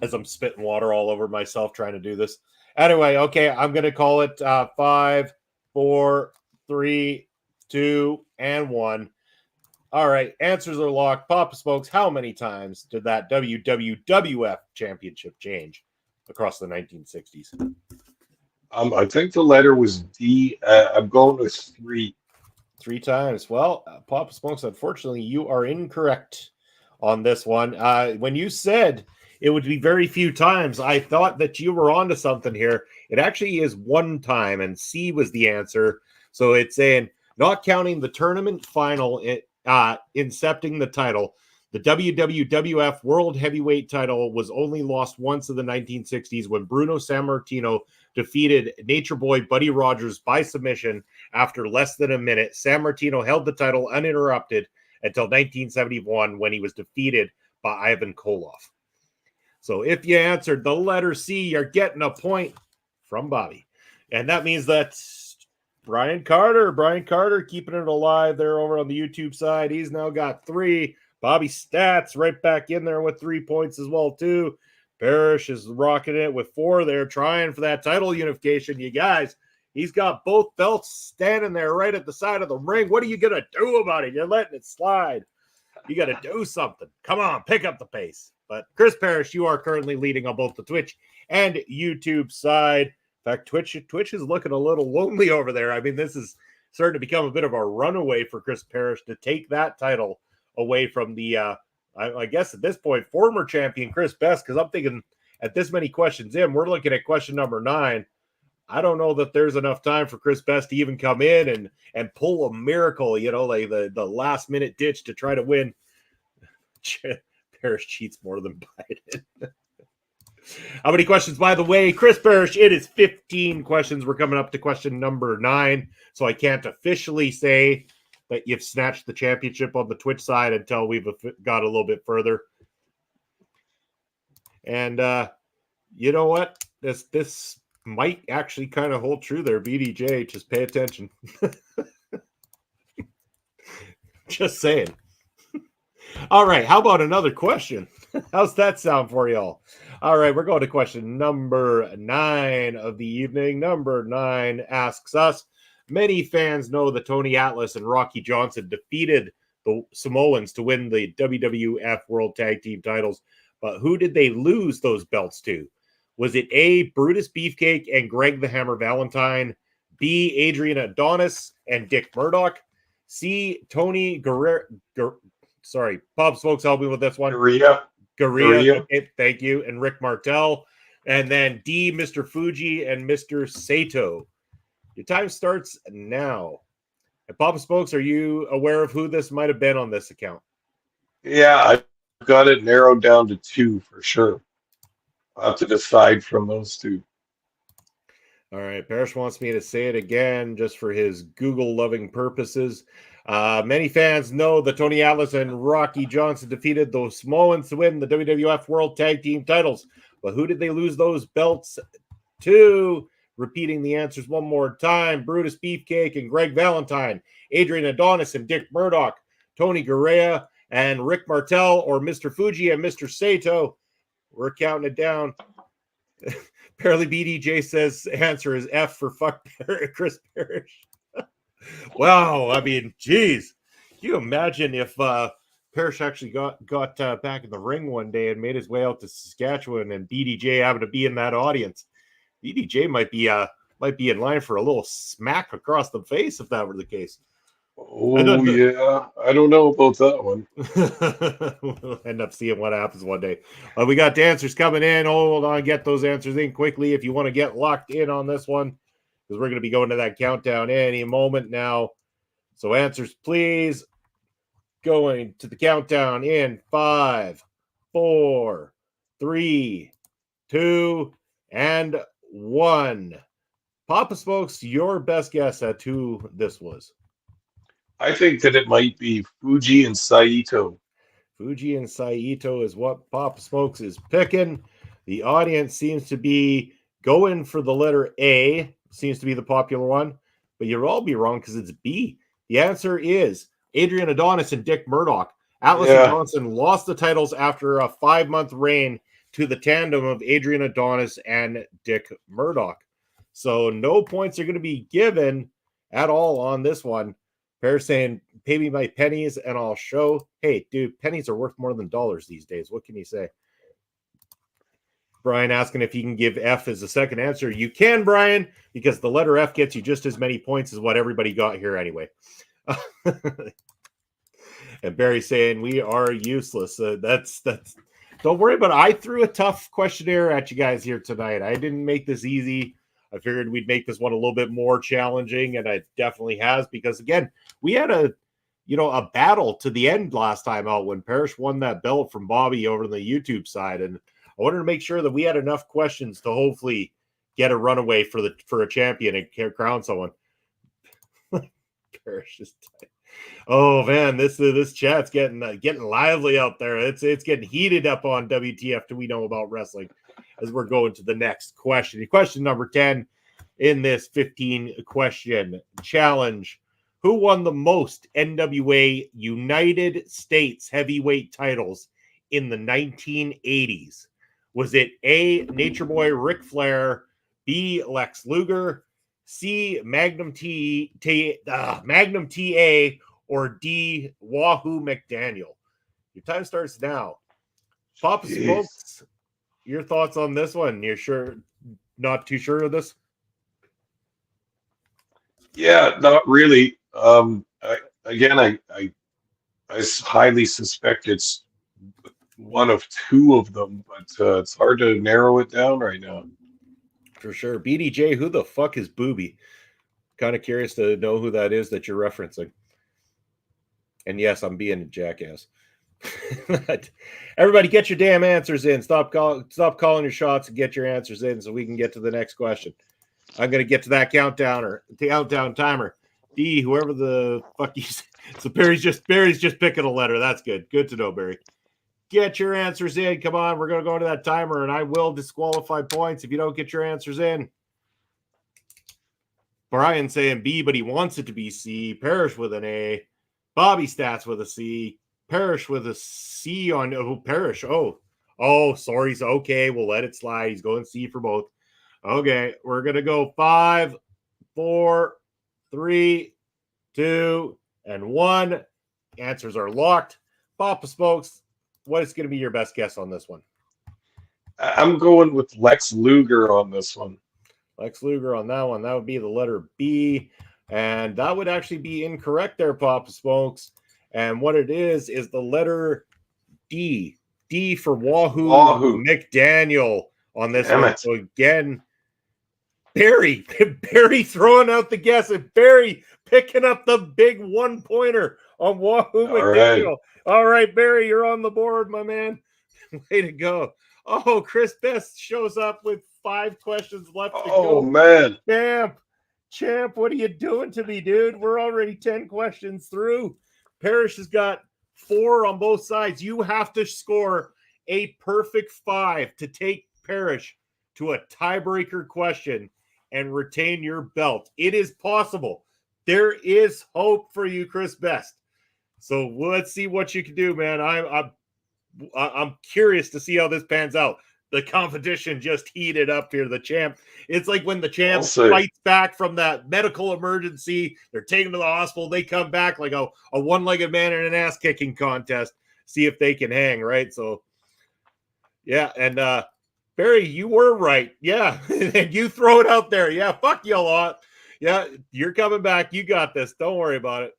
As I'm spitting water all over myself trying to do this. Anyway, okay, I'm going to call it 5, 4, 3, 2, and 1. All right, answers are locked. Papa Smokes, how many times did that WWF championship change across the 1960s? I think the letter was D. I'm going with 3. 3 times. Well, Papa Smokes, unfortunately, you are incorrect on this one. When you said it would be very few times, I thought that you were onto something here. It actually is 1 time, and C was the answer. So it's saying, not counting the tournament final, incepting the title, the WWF World Heavyweight title was only lost once in the 1960s when Bruno Sammartino defeated Nature Boy Buddy Rogers by submission after less than a minute. Sammartino held the title uninterrupted until 1971 when he was defeated by Ivan Koloff. So if you answered the letter C, you're getting a point from Bobby. And that means that Brian Carter keeping it alive there over on the YouTube side. He's now got 3. Bobby Stats right back in there with 3 points as well, too. Parrish is rocking it with 4 there, trying for that title unification. You guys, he's got both belts standing there right at the side of the ring. What are you going to do about it? You're letting it slide. You got to do something. Come on, pick up the pace. But Chris Parrish, you are currently leading on both the Twitch and YouTube side. fact, Twitch is looking a little lonely over there. I mean, this is starting to become a bit of a runaway for Chris Parrish to take that title away from the, I guess at this point, former champion Chris Best, because I'm thinking at this many questions in, we're looking at question number 9. I don't know that there's enough time for Chris Best to even come in and pull a miracle, like the last minute ditch to try to win. Parrish cheats more than Biden. How many questions, by the way? Chris Parrish, it is 15 questions. We're coming up to question number 9, so I can't officially say that you've snatched the championship on the Twitch side until we've got a little bit further. And you know what? This might actually kind of hold true there, BDJ. Just pay attention. Just saying. All right, how about another question? How's that sound for y'all? All right, we're going to question number 9 of the evening. Number 9 asks us, many fans know that Tony Atlas and Rocky Johnson defeated the Samoans to win the WWF World Tag Team titles, but who did they lose those belts to? Was it A, Brutus Beefcake and Greg the Hammer Valentine, B, Adrian Adonis and Dick Murdoch, C, Tony Guerrero, sorry, Bob Smokes, help me with this one. Garea. Okay, thank you. And Rick Martel. And then D, Mr. Fuji and Mr. Sato. Your time starts now. And Papa Smokes, are you aware of who this might have been on this account? Yeah, I've got it narrowed down to 2 for sure. I'll have to decide from those 2. All right. Parrish wants me to say it again just for his Google-loving purposes. Many fans know that Tony Atlas and Rocky Johnson defeated the Samoans to win the WWF World Tag Team titles. But who did they lose those belts to? Repeating the answers one more time. Brutus Beefcake and Greg Valentine, Adrian Adonis and Dick Murdoch, Tony Garea and Rick Martel, or Mr. Fuji and Mr. Sato. We're counting it down. Apparently BDJ says answer is F for fuck Chris Parrish. Wow, I mean, geez. Can you imagine if Parrish actually got back in the ring one day and made his way out to Saskatchewan and BDJ happened to be in that audience? BDJ might be in line for a little smack across the face if that were the case. Oh, yeah. I don't know about that one. We'll end up seeing what happens one day. We got the answers coming in. Hold on, get those answers in quickly if you want to get locked in on this one, because we're going to be going to that countdown any moment now. So answers, please. Going to the countdown in 5, 4, 3, 2, and 1. Papa Smokes, your best guess at who this was. I think that it might be Fuji and Saito. Fuji and Saito is what Papa Smokes is picking. The audience seems to be going for the letter A, seems to be the popular one, but you'll all be wrong because it's B. The answer is Adrian Adonis and Dick Murdoch. Atlas and Johnson lost the titles after a 5-month reign to the tandem of Adrian Adonis and Dick Murdoch. So no points are going to be given at all on this one. Parrish saying, pay me my pennies and I'll show. Hey, dude, pennies are worth more than dollars these days. What can you say? Brian asking if you can give F as a second answer. You can, Brian, because the letter F gets you just as many points as what everybody got here anyway. And Barry saying, we are useless. That's don't worry about it. I threw a tough questionnaire at you guys here tonight. I didn't make this easy. I figured we'd make this one a little bit more challenging, and it definitely has, because again, we had a battle to the end last time out when Parrish won that belt from Bobby over on the YouTube side, and I wanted to make sure that we had enough questions to hopefully get a runaway for a champion and crown someone. Parrish is tight. Oh man, this chat's getting lively out there. It's getting heated up on WTF. Do we know about wrestling? As we're going to the next question. Question number 10 in this 15-question challenge. Who won the most NWA United States heavyweight titles in the 1980s? Was it A, Nature Boy Ric Flair, B, Lex Luger, C, Magnum TA, or D, Wahoo McDaniel? Your time starts now. Papa Smokes, your thoughts on this one? You're not too sure of this? Yeah, not really. I highly suspect it's one of two of them, but it's hard to narrow it down right now. For sure. BDJ, who the fuck is Booby? Kind of curious to know who that is that you're referencing. And yes, I'm being a jackass. Everybody, get your damn answers in. Stop calling your shots and get your answers in so we can get to the next question. I'm gonna get to that countdown timer. D, whoever the fuck you say. So Barry's just picking a letter. That's good. Good to know, Barry. Get your answers in. Come on, we're gonna go into that timer, and I will disqualify points if you don't get your answers in. Brian saying B, but he wants it to be C. Parrish with an A. Bobby Stats with a C. Parrish with a C on Parrish. Oh, sorry. So okay, we'll let it slide. He's going C for both. Okay, we're gonna go 5, 4, 3, 2, and 1. Answers are locked. Papa Smokes, what is going to be your best guess on this one? I'm going with Lex Luger on this one. Lex Luger on that one. That would be the letter B. And that would actually be incorrect there, Papa Smokes. And what it is the letter D. D for Wahoo McDaniel on this Damn one. it. So again, Barry throwing out the guess, and Barry picking up the big 1-pointer on Wahoo McDaniel. Right. All right, Barry, you're on the board, my man. Way to go. Oh, Chris Best shows up with 5 questions left to go. Oh, man. Champ, what are you doing to me, dude? We're already 10 questions through. Parrish has got 4 on both sides. You have to score a perfect 5 to take Parrish to a tiebreaker question and retain your belt. It is possible. There is hope for you, Chris Best. So let's see what you can do, man. I'm curious to see how this pans out. The competition just heated up here. The champ. It's like when the champ fights back from that medical emergency. They're taken to the hospital. They come back like a one-legged man in an ass-kicking contest. See if they can hang, right? So, yeah. And Barry, you were right. Yeah. And you throw it out there. Yeah. Fuck you lot. Yeah. You're coming back. You got this. Don't worry about it.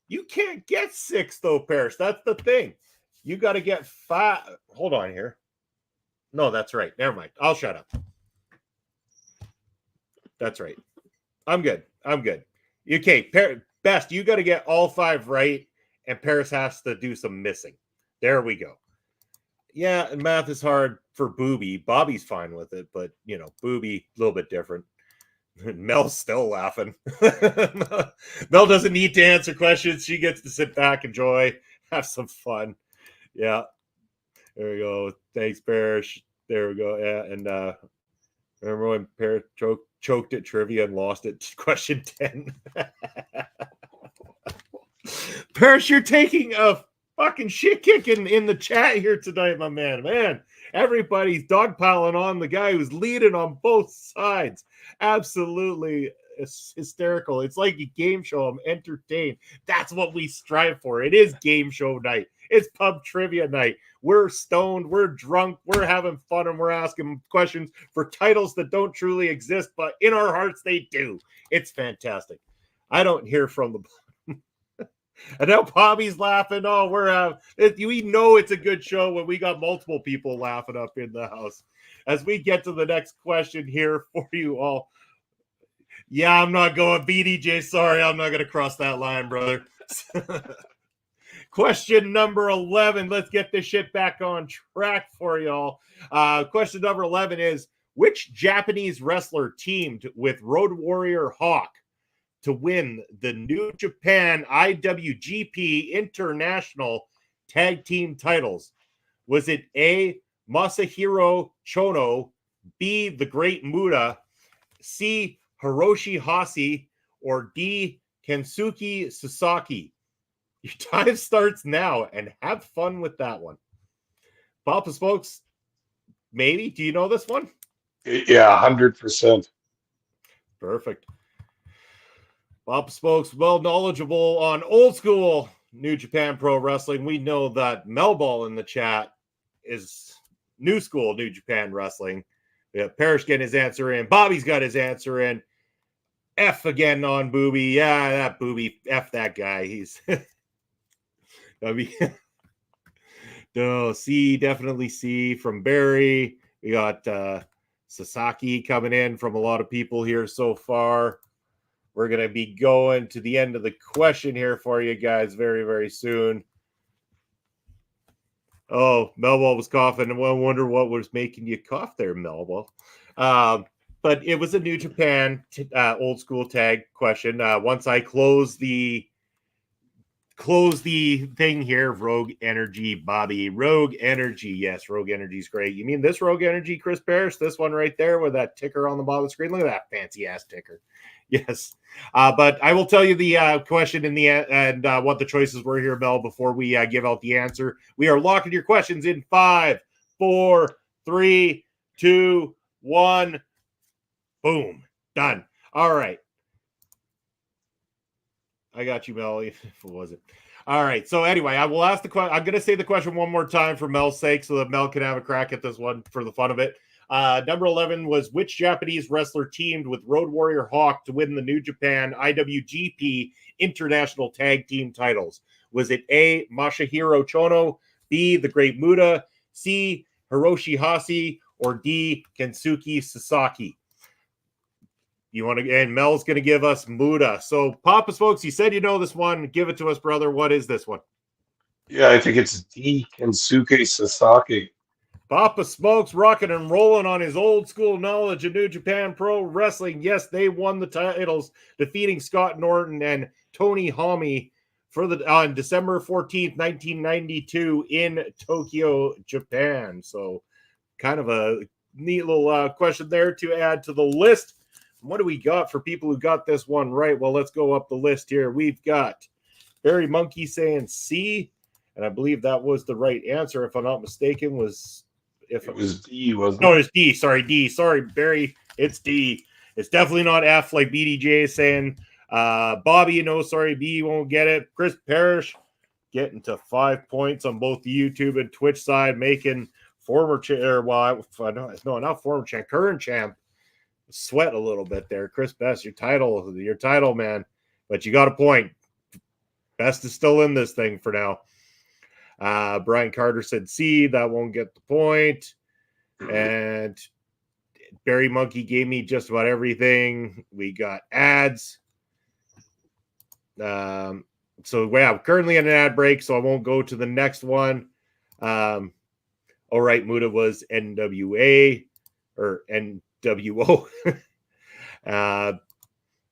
You can't get 6, though, Parrish. That's the thing. You got to get 5. Hold on here. No, that's right. Never mind. I'll shut up. That's right. I'm good. Okay, Best, you got to get all 5 right, and Paris has to do some missing. There we go. Yeah, and math is hard for Booby. Bobby's fine with it, but, Booby, a little bit different. Mel's still laughing. Mel doesn't need to answer questions. She gets to sit back, enjoy, have some fun. Yeah. There we go. Thanks, Parrish. There we go. Yeah. And remember when Parrish choked at trivia and lost it? Question 10. Parrish, you're taking a fucking shit kicking in the chat here tonight, my man. Man, everybody's dogpiling on the guy who's leading on both sides. Absolutely hysterical. It's like a game show. I'm entertained. That's what we strive for. It is game show night. It's pub trivia night. We're stoned, we're drunk, we're having fun, and we're asking questions for titles that don't truly exist, but in our hearts they do. It's fantastic. I don't hear from the bottom. And now Bobby's laughing. Oh, we know it's a good show when we got multiple people laughing up in the house. As we get to the next question here for you all. Yeah, I'm not going BDJ. Sorry, I'm not going to cross that line, brother. Question number 11. Let's get this shit back on track for y'all. Question number 11 is, which Japanese wrestler teamed with Road Warrior Hawk to win the New Japan IWGP International Tag Team titles? Was it A, Masahiro Chono, B, the Great Muta, C, Hiroshi Hase, or D, Kensuke Sasaki? Your time starts now, and have fun with that one. Papa Smokes, maybe? Do you know this one? Yeah, 100%. Perfect. Papa Smokes, well knowledgeable on old school New Japan Pro Wrestling. We know that Melball in the chat is new school New Japan Wrestling. We have Parrish getting his answer in. Bobby's got his answer in. F again on Booby. Yeah, that Booby. F that guy. He's that'd be no C, definitely C from Barry. We got Sasaki coming in from a lot of people here so far. We're gonna be going to the end of the question here for you guys very, very soon. Oh, Melwell was coughing. I wonder what was making you cough there, Melwell. But it was a New Japan old school tag question. Once I close the thing here, Rogue Energy, Bobby. Rogue Energy. Yes, Rogue Energy is great. You mean this Rogue Energy, Chris Parrish? This one right there with that ticker on the bottom of the screen? Look at that fancy ass ticker. Yes. But I will tell you the question in the end and what the choices were here, Mel, before we give out the answer. We are locking your questions in 5, 4, 3, 2, 1. Boom. Done. All right. I got you, Mel. If it wasn't. All right. So anyway, I will ask the question. I'm going to say the question one more time for Mel's sake so that Mel can have a crack at this one for the fun of it. Number 11 was which Japanese wrestler teamed with Road Warrior Hawk to win the New Japan IWGP International Tag Team titles? Was it A, Masahiro Chono, B, the Great Muta, C, Hiroshi Hase, or D, Kensuke Sasaki? You want to, and Mel's going to give us Muda. So, Papa Smokes, you said you know this one. Give it to us, brother. What is this one? Yeah, I think it's D. Kensuke Sasaki. Papa Smokes rocking and rolling on his old school knowledge of New Japan Pro Wrestling. Yes, they won the titles, defeating Scott Norton and Tony Hami on December 14th, 1992 in Tokyo, Japan. So, kind of a neat little question there to add to the list. What do we got for people who got this one right? Well, let's go up the list here. We've got Barry Monkey saying C, and I believe that was the right answer, if I'm not mistaken. It was D, wasn't it? No, it's D. Sorry, D. Sorry, Barry. It's D. It's definitely not F like BDJ is saying. Bobby, no, sorry, B won't get it. Chris Parrish getting to 5 points on both the YouTube and Twitch side, making current champ sweat a little bit there. Chris Best, your title, man. But you got a point. Best is still in this thing for now. Brian Carter said C. That won't get the point. And Barry Monkey gave me just about everything. We got ads. So, yeah, currently in an ad break, so I won't go to the next one. All right, Muda was NWA or NWO.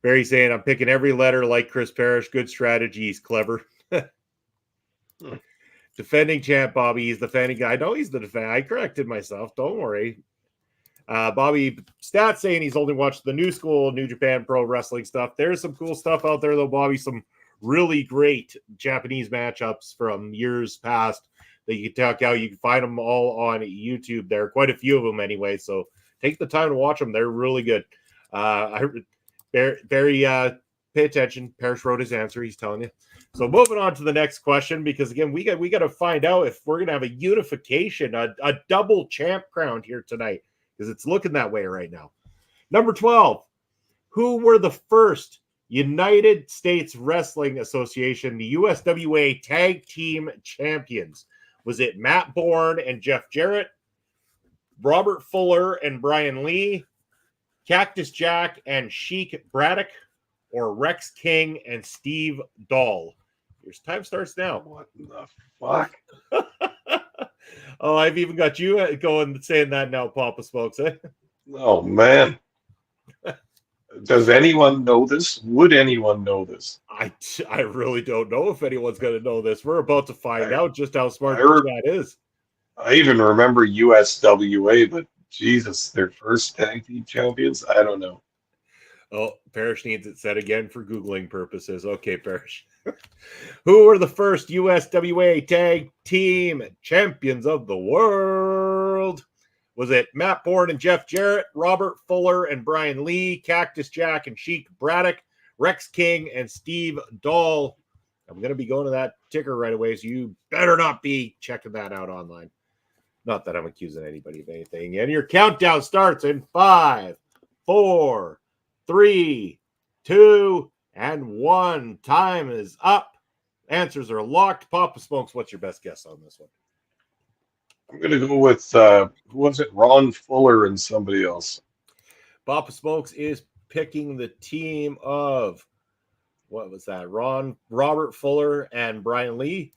Barry saying, I'm picking every letter like Chris Parrish. Good strategies, clever. Defending champ Bobby. He's the defending guy. No, he's the defending. I corrected myself. Don't worry. Bobby Stats saying he's only watched the new school New Japan Pro Wrestling stuff. There's some cool stuff out there, though, Bobby. Some really great Japanese matchups from years past that you can check out. You can find them all on YouTube. There are quite a few of them anyway, so take the time to watch them. They're really good. Barry, pay attention. Parrish wrote his answer. He's telling you. So moving on to the next question, because again, we got to find out if we're gonna have a unification, a double champ crown here tonight, because it's looking that way right now. Number 12, who were the first United States Wrestling Association, the USWA Tag Team Champions? Was it Matt Bourne and Jeff Jarrett, Robert Fuller and Brian Lee, Cactus Jack and Sheik Braddock, or Rex King and Steve Dahl? Your time starts now. What the fuck? Oh, I've even got you going saying that now, Papa Smokes. Eh? Oh, man. Does anyone know this? Would anyone know this? I really don't know if anyone's going to know this. We're about to find out just how smart that is. I even remember USWA, but Jesus, their first tag team champions? I don't know. Oh, Parrish needs it said again for Googling purposes. Okay, Parrish. Who were the first USWA Tag Team Champions of the world? Was it Matt Bourne and Jeff Jarrett, Robert Fuller and Brian Lee, Cactus Jack and Sheik Braddock, Rex King and Steve Dahl? I'm going to be going to that ticker right away, so you better not be checking that out online. Not that I'm accusing anybody of anything. And your countdown starts in 5, 4, 3, 2, and 1. Time is up. Answers are locked. Papa Smokes, what's your best guess on this one? I'm going to go with, who was it? Ron Fuller and somebody else. Papa Smokes is picking the team of, what was that? Robert Fuller and Brian Lee.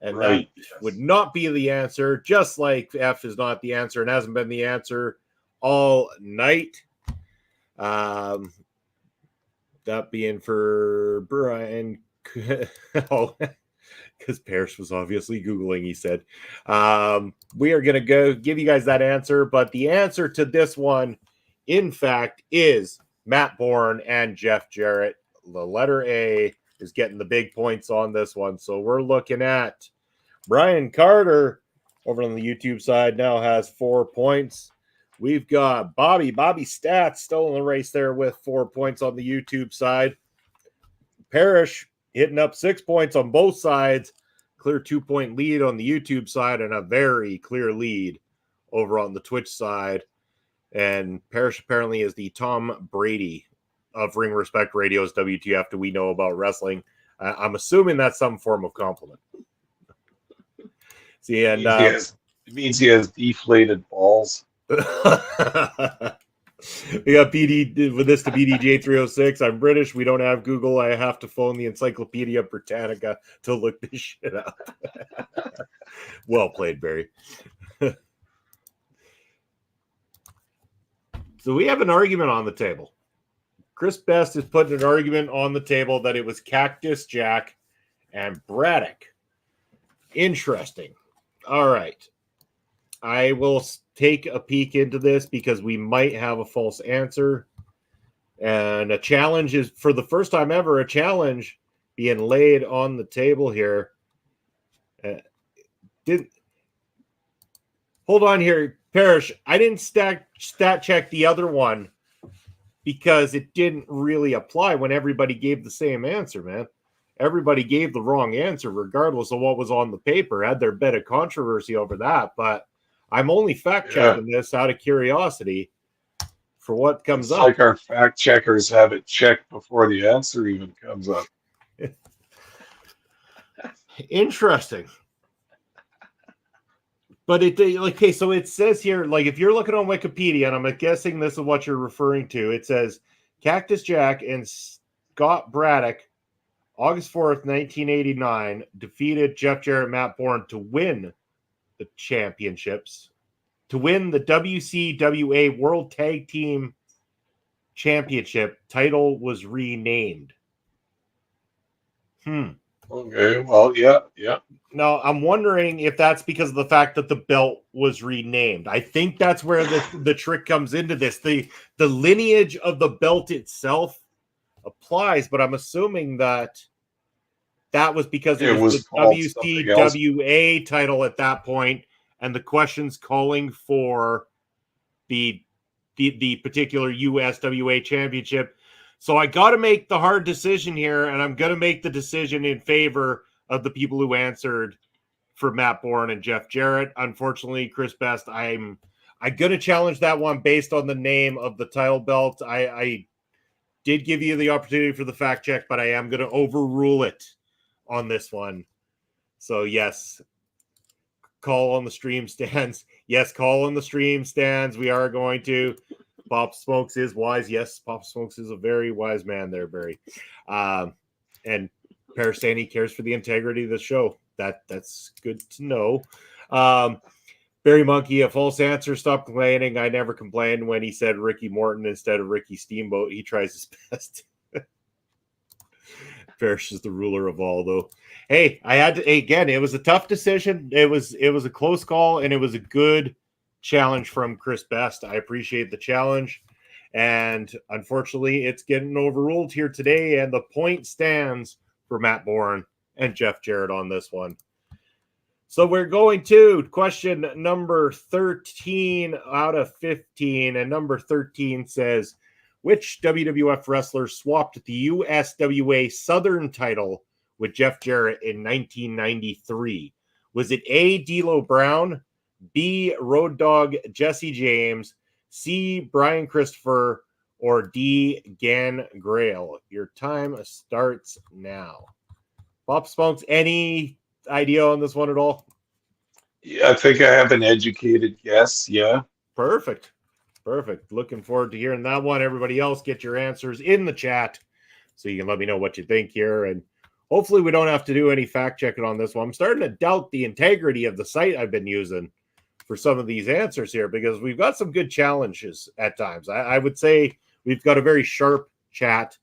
And Right. that would not be the answer, just like F is not the answer and hasn't been the answer all night. That being for Brian. Oh, because Parrish was obviously Googling, he said. We are going to go give you guys that answer, but the answer to this one, in fact, is Matt Bourne and Jeff Jarrett. The letter A is getting the big points on this one. So we're looking at Brian Carter over on the YouTube side now has 4 points. We've got Bobby Stats still in the race there with 4 points on the YouTube side. Parrish hitting up 6 points on both sides. Clear 2-point lead on the YouTube side and a very clear lead over on the Twitch side. And Parrish apparently is the Tom Brady of Ring Respect Radio's WTF Do We Know About Wrestling. I'm assuming that's some form of compliment. See, and it means he has deflated balls. We got BD with this to BDJ 306. I'm British. We don't have Google. I have to phone the Encyclopedia Britannica to look this shit up. Well played, Barry. So we have an argument on the table. Chris Best is putting an argument on the table that it was Cactus Jack and Braddock. Interesting. All right. I will take a peek into this because we might have a false answer. And a challenge is, for the first time ever, a challenge being laid on the table here. Hold on here, Parrish. I didn't stat check the other one because it didn't really apply when everybody gave the same answer, man. Everybody gave the wrong answer regardless of what was on the paper. Had there been a controversy over that, but I'm only fact checking this out of curiosity for what comes up. Like our fact checkers have it checked before the answer even comes up. Interesting. But okay, so it says here, like if you're looking on Wikipedia, and I'm guessing this is what you're referring to, it says Cactus Jack and Scott Braddock, August 4th, 1989, defeated Jeff Jarrett, Matt Bourne to win the championships, to win the WCWA World Tag Team Championship. Title was renamed. Okay, well, yeah. Now, I'm wondering if that's because of the fact that the belt was renamed. I think that's where the trick comes into this. The lineage of the belt itself applies, but I'm assuming that was because it was the WCWA title at that point, and the questions calling for the particular USWA championship. So I got to make the hard decision here, and I'm going to make the decision in favor of the people who answered for Matt Bourne and Jeff Jarrett. Unfortunately, Chris Best, I'm going to challenge that one based on the name of the title belt. I did give you the opportunity for the fact check, but I am going to overrule it on this one. So yes, call on the stream stands. Yes, call on the stream stands. We are going to. Pop Smokes is wise. Yes, Pop Smokes is a very wise man there, Barry. And Parasani cares for the integrity of the show. That's good to know. Barry Monkey, a false answer. Stop complaining. I never complained when he said Ricky Morton instead of Ricky Steamboat. He tries his best. Parrish is the ruler of all, though. Hey, I had to, again, it was a tough decision. It was a close call, and it was a good challenge from Chris Best. I appreciate the challenge. And unfortunately, it's getting overruled here today, and the point stands for Matt Bourne and Jeff Jarrett on this one. So we're going to question number 13 out of 15, and number 13 says, which WWF wrestler swapped the USWA Southern title with Jeff Jarrett in 1993? Was it A, D'Lo Brown, B, Road Dogg Jesse James, C, Brian Christopher, or D, Gangrel? Your time starts now. Pop Smokes, any idea on this one at all? Yeah, I think I have an educated guess. Yeah. Perfect. Perfect. Looking forward to hearing that one. Everybody else, get your answers in the chat so you can let me know what you think here. And hopefully we don't have to do any fact checking on this one. I'm starting to doubt the integrity of the site I've been using for some of these answers here because we've got some good challenges at times. I would say we've got a very sharp chat.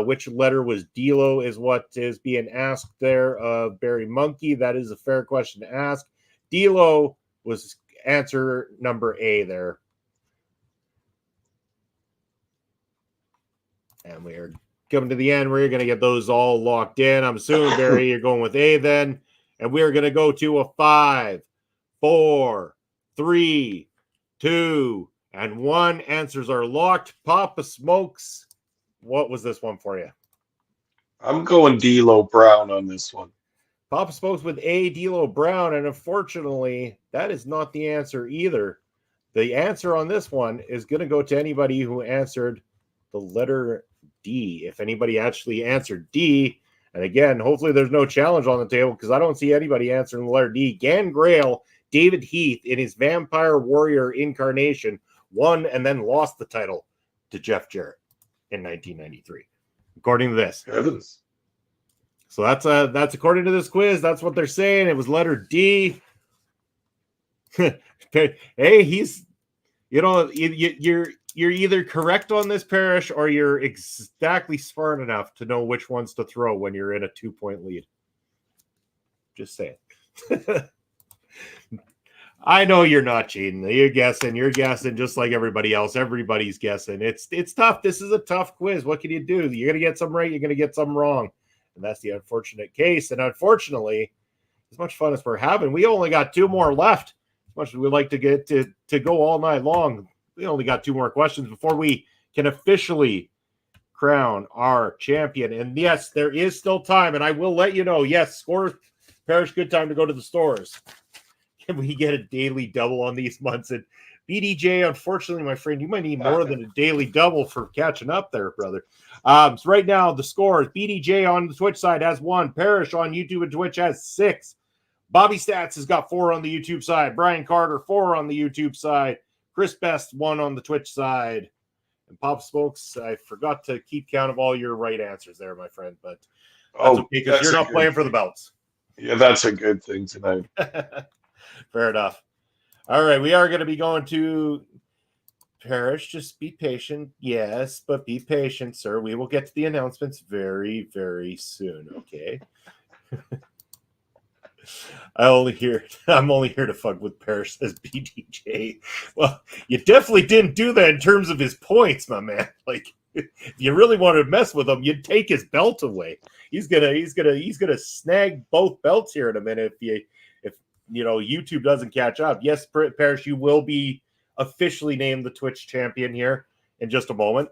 Which letter was D'Lo is what is being asked there of Barry Monkey. That is a fair question to ask. D'Lo was answer number A there. And we are coming to the end. We're going to get those all locked in. I'm assuming, Barry, you're going with A then. And we're going to go to a 5, 4, 3, 2, and 1. Answers are locked. Papa Smokes, what was this one for you? I'm going D'Lo Brown on this one. Papa Smokes with A, D'Lo Brown. And unfortunately, that is not the answer either. The answer on this one is going to go to anybody who answered the letter D. If anybody actually answered D, and again, hopefully there's no challenge on the table because I don't see anybody answering the letter D. Gangrel, David Heath, in his Vampire Warrior incarnation, won and then lost the title to Jeff Jarrett in 1993, according to this. Heavens. So that's according to this quiz. That's what they're saying. It was letter D. Hey, he's, you're either correct on this, Parrish, or you're exactly smart enough to know which ones to throw when you're in a 2-point lead. Just saying. I know you're not cheating. You're guessing just like everybody else. Everybody's guessing. It's tough. This is a tough quiz. What can you do? You're going to get some right. You're going to get some wrong. And that's the unfortunate case. And unfortunately, as much fun as we're having, we only got 2 more left. As much as we'd like to get to go all night long, we only got 2 more questions before we can officially crown our champion. And yes, there is still time. And I will let you know, yes, score, Parrish, good time to go to the stores. Can we get a daily double on these months? And BDJ, unfortunately, my friend, you might need more than a daily double for catching up there, brother. So right now, the scores, BDJ on the Twitch side has 1. Parrish on YouTube and Twitch has 6. Bobby Stats has got 4 on the YouTube side. Brian Carter, 4 on the YouTube side. Chris Best, 1 on the Twitch side. And Pop Smokes, I forgot to keep count of all your right answers there, my friend. But that's okay because you're not playing for the belts. Yeah, that's a good thing tonight. Fair enough. All right, we are going to be going to Parrish. Just be patient. Yes, but be patient, sir. We will get to the announcements very, very soon. Okay. I'm only here to fuck with Parrish, says BDJ. Well, you definitely didn't do that in terms of his points, my man. Like, if you really wanted to mess with him, you'd take his belt away. He's gonna snag both belts here in a minute if YouTube doesn't catch up. Yes, Parrish, you will be officially named the Twitch champion here in just a moment.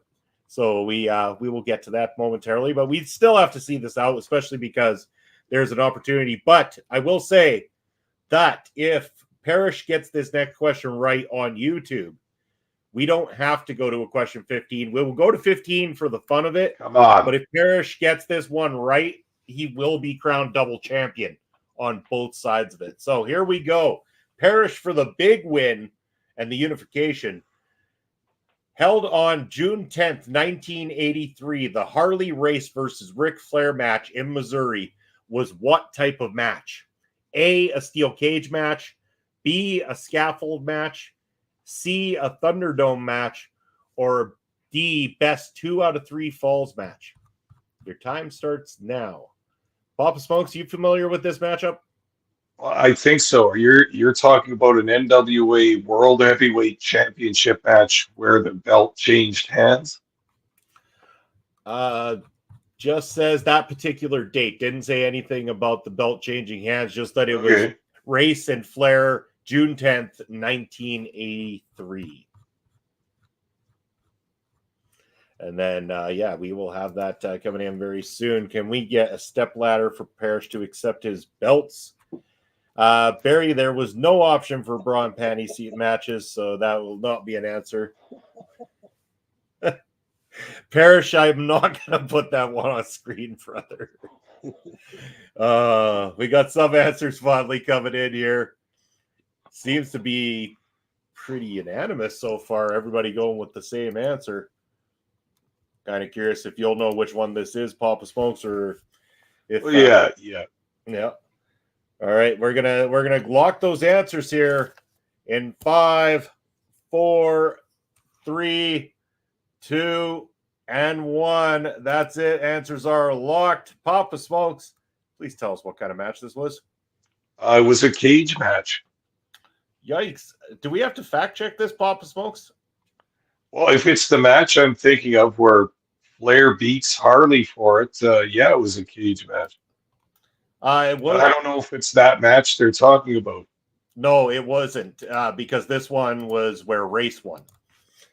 So we will get to that momentarily, but we still have to see this out, especially because there's an opportunity. But I will say that if Parrish gets this next question right on YouTube, we don't have to go to a question 15. We will go to 15 for the fun of it. Come on. But if Parrish gets this one right, he will be crowned double champion on both sides of it. So here we go. Parrish for the big win and the unification. Held on June 10th, 1983, the Harley Race versus Ric Flair match in Missouri was what type of match? A steel cage match, B, a scaffold match, C, a Thunderdome match, or D, best 2 out of 3 falls match. Your time starts now. Papa Smokes, you familiar with this matchup? I think so. You're talking about an NWA World Heavyweight Championship match where the belt changed hands? Just says that particular date. Didn't say anything about the belt changing hands, just that it was Race and Flair, June 10th, 1983. And then, we will have that coming in very soon. Can we get a step ladder for Parrish to accept his belts? Barry, there was no option for bra and panty seat matches, so that will not be an answer. Parrish, I'm not going to put that one on screen, brother. We got some answers finally coming in here. Seems to be pretty unanimous so far. Everybody going with the same answer. Kind of curious if you'll know which one this is, Papa Smokes, or if yeah. All right, we're gonna lock those answers here in 5, 4, 3, 2, and 1. That's it. Answers are locked. Papa Smokes, please tell us what kind of match this was. It was a cage match. Yikes! Do we have to fact check this, Papa Smokes? Well, if it's the match I'm thinking of where Flair beats Harley for it, yeah, it was a cage match. It was. But I don't know if it's that match they're talking about. No, it wasn't, because this one was where Race won.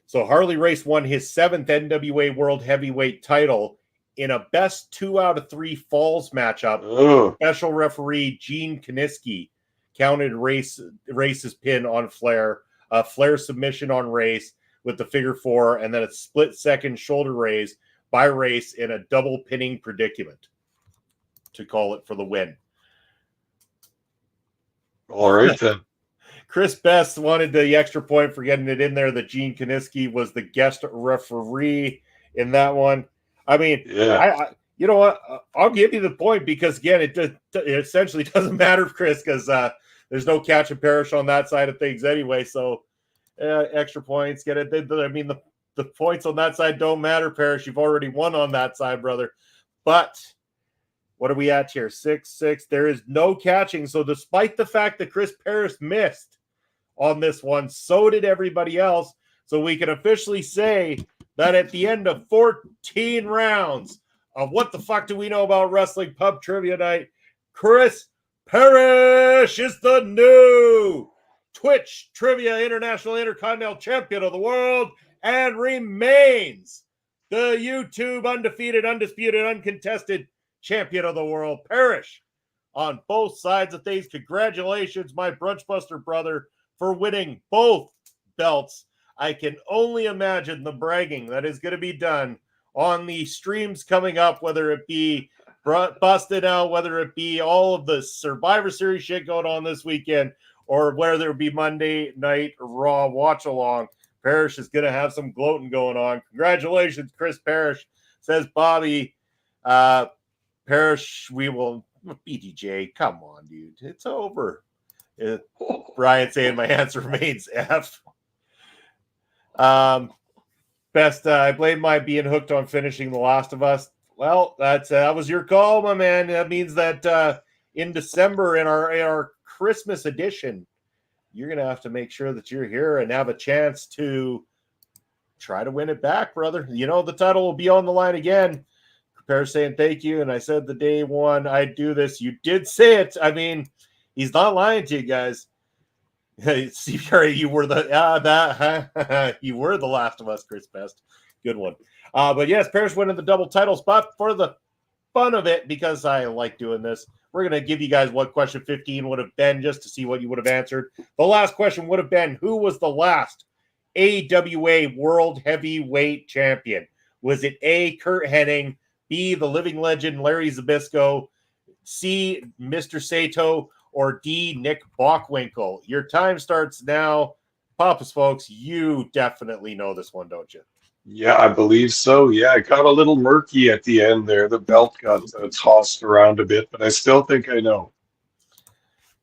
So Harley Race won his 7th NWA World Heavyweight title in a best 2 out of 3 falls matchup. Oh, Special referee Gene Kiniski counted Race's pin on Flair, Flair submission on Race with the figure 4, and then a split-second shoulder raise by Race in a double pinning predicament to call it for the win. all right then. Chris Best wanted the extra point for getting it in there that Gene Kiniski was the guest referee in that one. I mean, Yeah. I you know what? I'll give you the point because, again, it essentially doesn't matter, Chris, because there's no catch and Parrish on that side of things anyway. So extra points, get it. I mean, the points on that side don't matter, Parrish. You've already won on that side, brother. But what are we at here? 6-6. There is no catching. So despite the fact that Chris Parrish missed on this one, so did everybody else. So we can officially say that at the end of 14 rounds of What the Fuck Do We Know About Wrestling Pub Trivia Night, Chris Parrish is the new Twitch Trivia International Intercontinental Champion of the World and remains the YouTube undefeated, undisputed, uncontested champion of the world. Parrish, on both sides of things, congratulations, my Brunchbuster brother, for winning both belts. I can only imagine the bragging that is going to be done on the streams coming up, whether it be Busted Out, whether it be all of the Survivor Series shit going on this weekend, or whether it be Monday Night Raw watch along. Parrish is going to have some gloating going on. Congratulations, Chris Parrish, says Bobby. Parrish, we will. BDJ, come on, dude. It's over. Brian saying my answer remains F. Best, I blame my being hooked on finishing The Last of Us. Well, that was your call, my man. That means that in December, in our Christmas edition, you're gonna have to make sure that you're here and have a chance to try to win it back, brother. You know the title will be on the line again. Parrish saying thank you, and I said the day one I'd do this. You did say it. I mean, he's not lying to you guys. You were you were the Last of Us, Chris Best. Good one. But yes, Parrish winning the double title spot. For the fun of it, because I like doing this, we're going to give you guys what question 15 would have been just to see what you would have answered. The last question would have been, who was the last AWA World Heavyweight Champion? Was it A, Kurt Hennig, B, the living legend Larry Zbyszko, C, Mr. Sato, or D, Nick Bockwinkel? Your time starts now. Papa's folks, you definitely know this one, don't you? Yeah, I believe so. Yeah, it got a little murky at the end there. The belt got tossed around a bit, but I still think I know.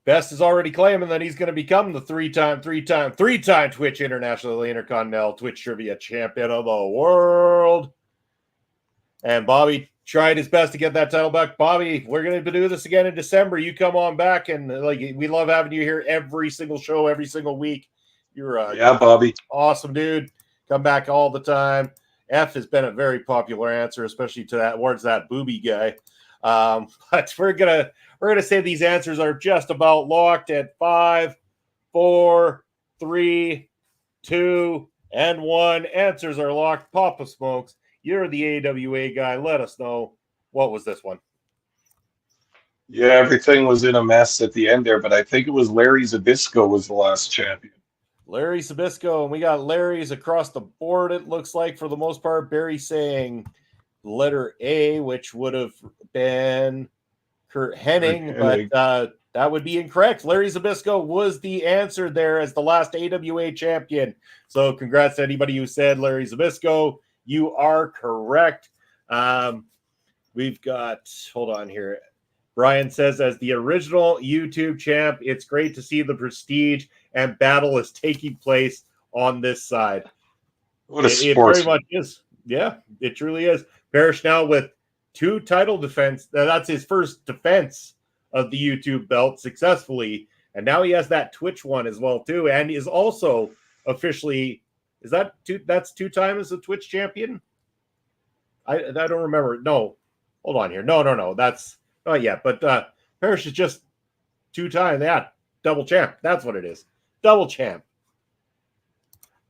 Best is already claiming that he's going to become the three-time Twitch International Intercontinental Twitch Trivia Champion of the World. And Bobby tried his best to get that title back. Bobby, we're going to do this again in December. You come on back, and we love having you here every single show, every single week. You're yeah, Bobby, awesome dude. Come back all the time. F has been a very popular answer, especially towards that booby guy. But we're gonna say these answers are just about locked at 5, 4, 3, 2, and 1. Answers are locked. Papa Smokes, you're the AWA guy. Let us know, what was this one? Yeah, everything was in a mess at the end there, but I think it was Larry Zbyszko was the last champion. Larry Sabisco, and we got Larry's across the board, it looks like, for the most part. Barry saying letter A, which would have been Kurt Hennig, but that would be incorrect. Larry Zabisco was the answer there as the last AWA champion. So congrats to anybody who said Larry Zabisco. You are correct. We've got, hold on here. Brian says, as the original YouTube champ, it's great to see the prestige and battle is taking place on this side. What a It very much is. Yeah, it truly is. Parrish now with 2 title defense. That's his first defense of the YouTube belt successfully. And now he has that Twitch one as well, too. And is also officially, is that that's 2 times a Twitch champion? I don't remember. No, hold on here. No. That's not yet. But Parrish is just 2 times. Yeah, double champ. That's what it is. Double champ.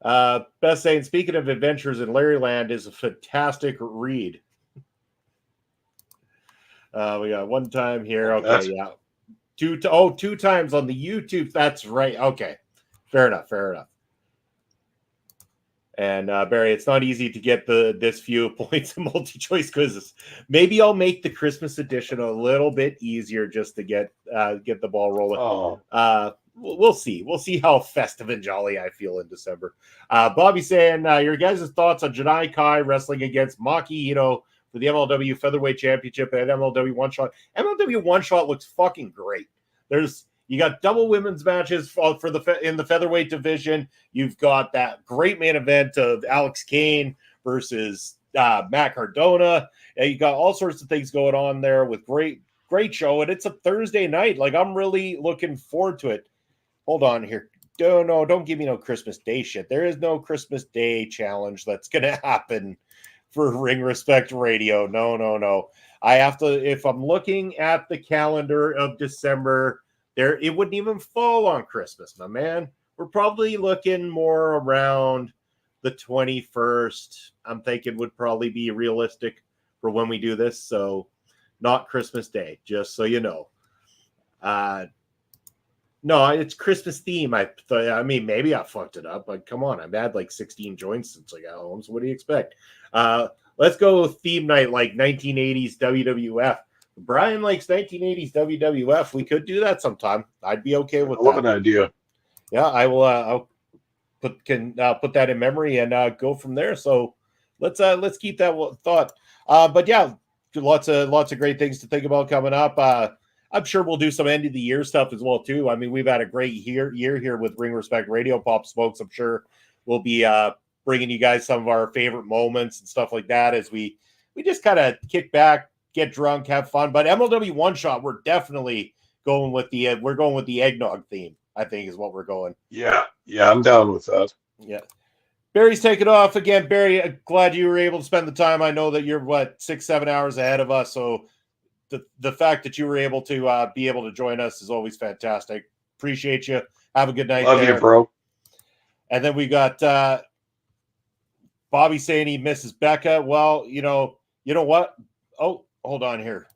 Best saying, speaking of Adventures in Larryland is a fantastic read. We got 1 time here. Okay, yeah. 2 times on the YouTube. That's right. Okay. Fair enough. And Barry, it's not easy to get this few points in multi-choice quizzes. Maybe I'll make the Christmas edition a little bit easier just to get the ball rolling. Oh. We'll see. We'll see how festive and jolly I feel in December. Bobby saying, your guys' thoughts on Janai Kai wrestling against Maki Ito for the MLW Featherweight Championship and MLW One Shot. MLW One Shot looks fucking great. You got double women's matches in the featherweight division. You've got that great main event of Alex Kane versus Matt Cardona. And you got all sorts of things going on there with great show. And it's a Thursday night. Like, I'm really looking forward to it. Hold on here. Don't give me no Christmas Day shit. There is no Christmas Day challenge that's going to happen for Ring Respect Radio. No. I have to, if I'm looking at the calendar of December, it wouldn't even fall on Christmas, my man. We're probably looking more around the 21st. I'm thinking would probably be realistic for when we do this. So not Christmas Day, just so you know. No, it's Christmas theme. I mean, maybe I fucked it up, but come on. I've had like 16 joints since I got home. So what do you expect? Let's go theme night like 1980s WWF. Brian likes 1980s WWF. We could do that sometime. I'd be okay with that. I love an idea. Yeah, I will. I'll put that in memory and go from there. So let's keep that thought. But yeah, lots of great things to think about coming up. I'm sure we'll do some end of the year stuff as well too. I mean, we've had a great year here with Ring Respect Radio, Pop Smokes. I'm sure we'll be bringing you guys some of our favorite moments and stuff like that as we just kind of kick back, get drunk, have fun. But MLW One Shot, we're definitely going with the eggnog theme. I think is what we're going. Yeah, I'm down with that. Yeah. Barry's taking off again. Barry, glad you were able to spend the time. I know that you're 6-7 hours ahead of us, so the fact that you were able to be able to join us is always fantastic. Appreciate you. Have a good night. Love you, bro. And then we got Bobby saying he misses Becca. Well, you know what? Oh, hold on here.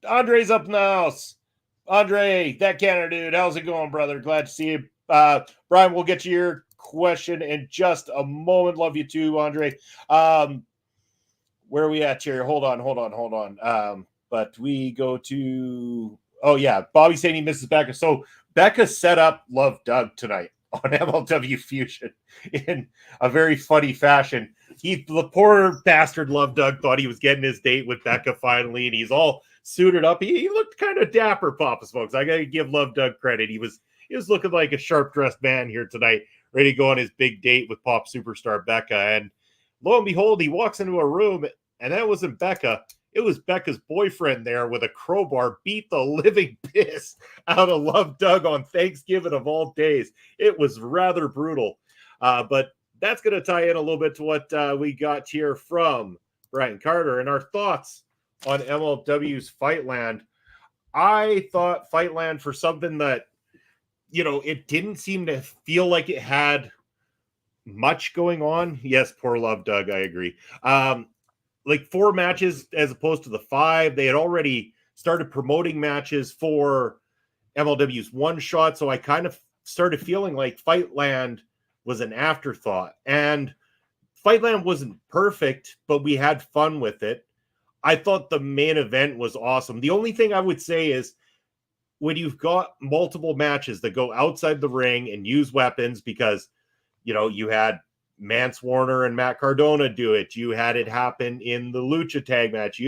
Andre's up in the house. Andre, that Canada dude. How's it going, brother? Glad to see you. Brian, we'll get to your question in just a moment. Love you too, Andre. Where are we at here? Hold on. But we go to, Bobby saying he misses Becca. So Becca set up Love Doug tonight on MLW Fusion in a very funny fashion. The poor bastard Love Doug thought he was getting his date with Becca finally, and he's all suited up. He looked kind of dapper, Papa Smokes. I got to give Love Doug credit. He was looking like a sharp-dressed man here tonight, ready to go on his big date with pop superstar Becca. And lo and behold, he walks into a room, and that wasn't Becca. It was Becca's boyfriend there with a crowbar, beat the living piss out of Love Doug on Thanksgiving of all days. It was rather brutal. But that's going to tie in a little bit to what we got here from Brian Carter and our thoughts on MLW's Fightland. I thought Fightland, for something that, it didn't seem to feel like it had much going on. Yes, poor Love Doug, I agree. Like 4 matches as opposed to the 5. They had already started promoting matches for MLW's One Shot, so I kind of started feeling like Fightland was an afterthought. And Fightland wasn't perfect, but we had fun with it. I thought the main event was awesome. The only thing I would say is when you've got multiple matches that go outside the ring and use weapons, because, you know, you had Mance Warner and Matt Cardona do it. You had it happen in the Lucha tag match.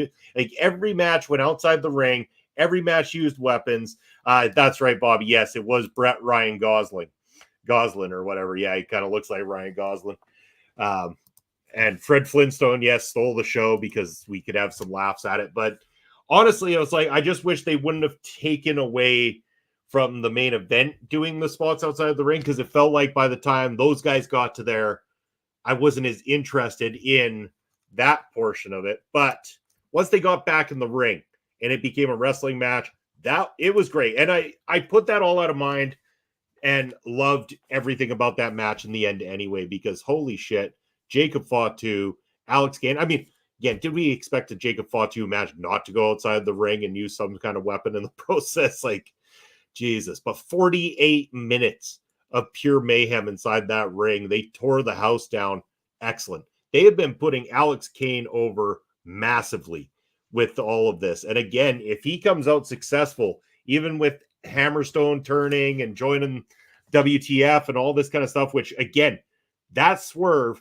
Every match went outside the ring. Every match used weapons. That's right, Bobby. Yes, it was Brett Ryan Goslin or whatever. Yeah, he kind of looks like Ryan Goslin. And Fred Flintstone, yes, stole the show because we could have some laughs at it. But honestly, I was like, I just wish they wouldn't have taken away from the main event doing the spots outside of the ring, because it felt like by the time those guys got to there, I wasn't as interested in that portion of it. But once they got back in the ring and it became a wrestling match, it was great. And I put that all out of mind and loved everything about that match in the end anyway, because holy shit, Jacob Fatu, Alex Gain. I mean, again, did we expect a Jacob Fatu match not to go outside the ring and use some kind of weapon in the process? Like, Jesus. But 48 minutes of pure mayhem inside that ring. They tore the house down. Excellent. They have been putting Alex Kane over massively with all of this. And again, if he comes out successful, even with Hammerstone turning and joining WTF and all this kind of stuff, which again, that swerve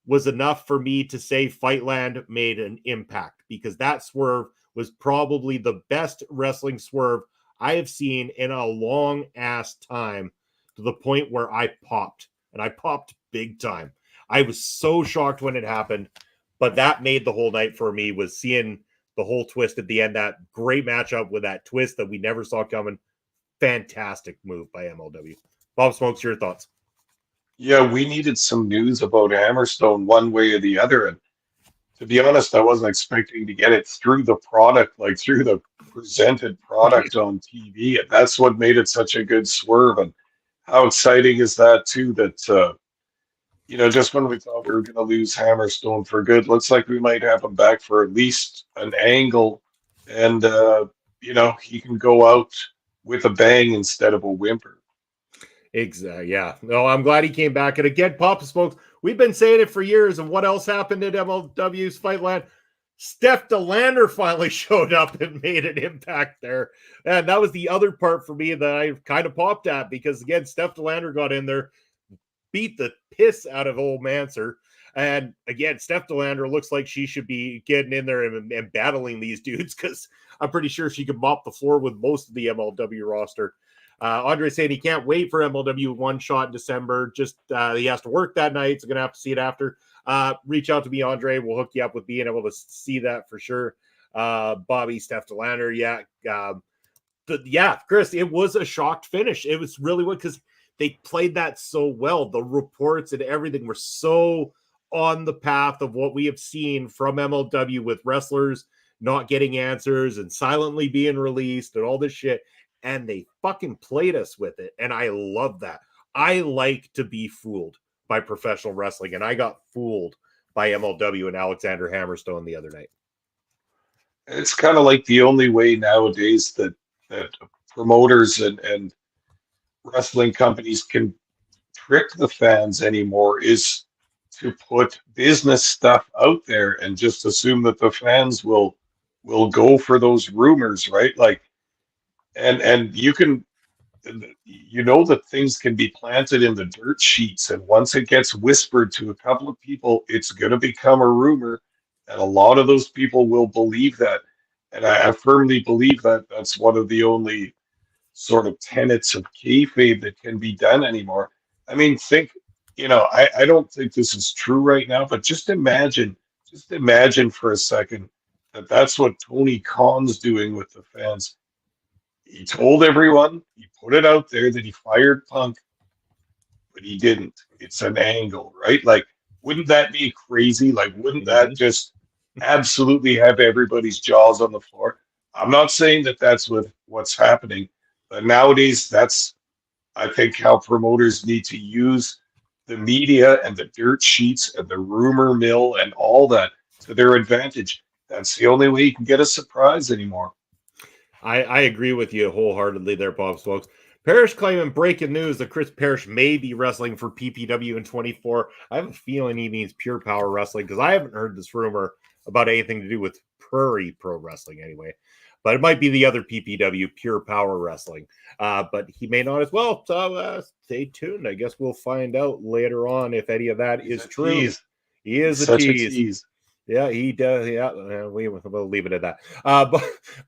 was enough for me to say Fightland made an impact, because that swerve was probably the best wrestling swerve I have seen in a long ass time, to the point where I popped, and I popped big time. I was so shocked when it happened, but that made the whole night for me, was seeing the whole twist at the end, that great matchup with that twist that we never saw coming. Fantastic move by MLW. Bob Smokes, your thoughts? Yeah, we needed some news about Hammerstone one way or the other. And to be honest, I wasn't expecting to get it through the product, like through the presented product on TV. And that's what made it such a good swerve. And how exciting is that, too, that, just when we thought we were going to lose Hammerstone for good, looks like we might have him back for at least an angle. And, he can go out with a bang instead of a whimper. Exactly. Yeah. No, I'm glad he came back. And again, Papa Smokes, we've been saying it for years. And what else happened at MLW's Fightland? Steph DeLander finally showed up and made an impact there. And that was the other part for me that I kind of popped at, because again, Steph DeLander got in there, beat the piss out of old Manser. And again, Steph DeLander looks like she should be getting in there and battling these dudes, because I'm pretty sure she could mop the floor with most of the MLW roster. Andre saying he can't wait for MLW one shot in December. Just he has to work that night, so going to have to see it after. Reach out to me, Andre. We'll hook you up with being able to see that for sure. Bobby, Steph DeLander, Chris, it was a shocked finish. It was really what, because they played that so well. The reports and everything were so on the path of what we have seen from MLW, with wrestlers not getting answers and silently being released and all this shit. And they fucking played us with it. And I love that. I like to be fooled by professional wrestling. And I got fooled by MLW and Alexander Hammerstone the other night. It's kind of like the only way nowadays that promoters and wrestling companies can trick the fans anymore is to put business stuff out there and just assume that the fans will go for those rumors, right? Like, and you can, that things can be planted in the dirt sheets, and once it gets whispered to a couple of people, it's going to become a rumor, and a lot of those people will believe that. And I firmly believe that that's one of the only sort of tenets of kayfabe that can be done anymore. I mean, I don't think this is true right now, but just imagine for a second that that's what Tony Khan's doing with the fans. He told everyone, he put it out there that he fired Punk, but he didn't. It's an angle, right? Like, wouldn't that be crazy? Like, wouldn't that just absolutely have everybody's jaws on the floor? I'm not saying that that's what's happening, but nowadays that's, I think, how promoters need to use the media and the dirt sheets and the rumor mill and all that to their advantage. That's the only way you can get a surprise anymore. I agree with you wholeheartedly there, Bob Smokes. Parrish claiming breaking news that Chris Parrish may be wrestling for PPW in 24. I have a feeling he means Pure Power Wrestling because I haven't heard this rumor about anything to do with Prairie Pro Wrestling anyway. But it might be the other PPW, Pure Power Wrestling. But he may not as well. So stay tuned. I guess we'll find out later on if any of that is true. Tease. He is He's a such tease. a tease. Yeah, he does. Yeah, we'll leave it at that.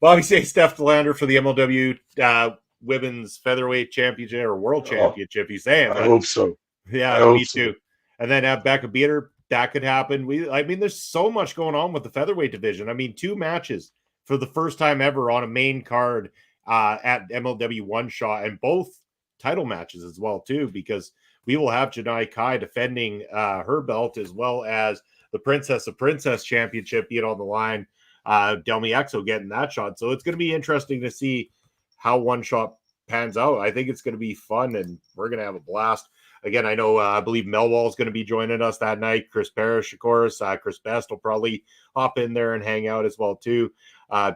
Bobby say Steph Delander for the MLW Women's Featherweight Championship or World Championship. He's saying, I hope so. Yeah, me too. And then Becca Beater, that could happen. There's so much going on with the featherweight division. I mean, 2 matches for the first time ever on a main card at MLW One Shot, and both title matches as well too, because we will have Janai Kai defending her belt as well as the Princess of Princess Championship being on the line. Delmi Exo getting that shot. So it's going to be interesting to see how One Shot pans out. I think it's going to be fun, and we're going to have a blast. Again, I know, I believe Melwall is going to be joining us that night. Chris Parrish, of course. Chris Best will probably hop in there and hang out as well, too.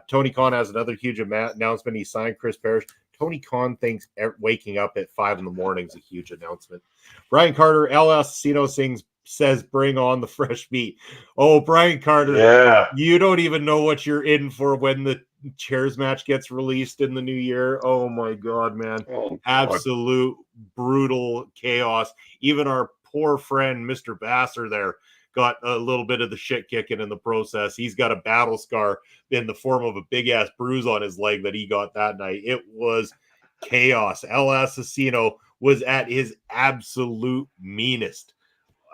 Tony Khan has another huge announcement. He signed Chris Parrish. Tony Khan thinks waking up at 5 in the morning is a huge announcement. Brian Carter, LS Cino says, bring on the fresh meat. Oh, Brian Carter, you don't even know what you're in for when the chairs match gets released in the new year. Oh, my God, man. Absolute brutal chaos. Even our poor friend, Mr. Basser there, got a little bit of the shit kicking in the process. He's got a battle scar in the form of a big-ass bruise on his leg that he got that night. It was chaos. El Assassino was at his absolute meanest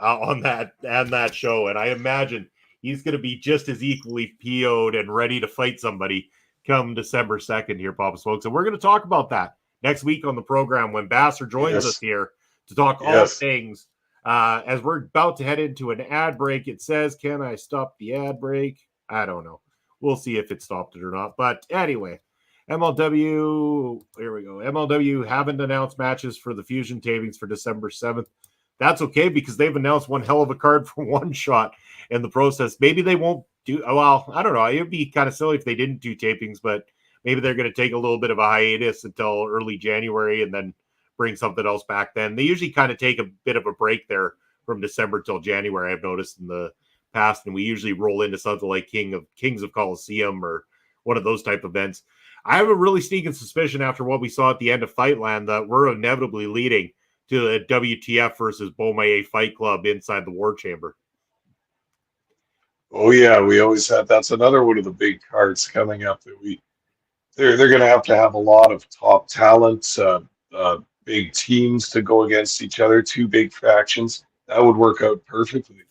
on that show, and I imagine he's going to be just as equally PO'd and ready to fight somebody come December 2nd here, Papa Smokes. And we're going to talk about that next week on the program when Basser joins us here to talk all things. As we're about to head into an ad break, it says, can I stop the ad break? I don't know. We'll see if it stopped it or not. But anyway, MLW, here we go. MLW haven't announced matches for the Fusion tapings for December 7th. That's okay because they've announced one hell of a card for One Shot in the process. Maybe they won't do, well, I don't know. It would be kind of silly if they didn't do tapings, but maybe they're going to take a little bit of a hiatus until early January and then bring something else back then. They usually kind of take a bit of a break there from December till January, I've noticed in the past, and we usually roll into something like Kings of Coliseum or one of those type events. I have a really sneaking suspicion after what we saw at the end of Fightland that we're inevitably leading to the WTF versus Beaumaye Fight Club inside the War Chamber. Oh yeah, we always have. That's another one of the big cards coming up that they're going to have a lot of top talent, big teams to go against each other, 2 big factions. That would work out perfectly.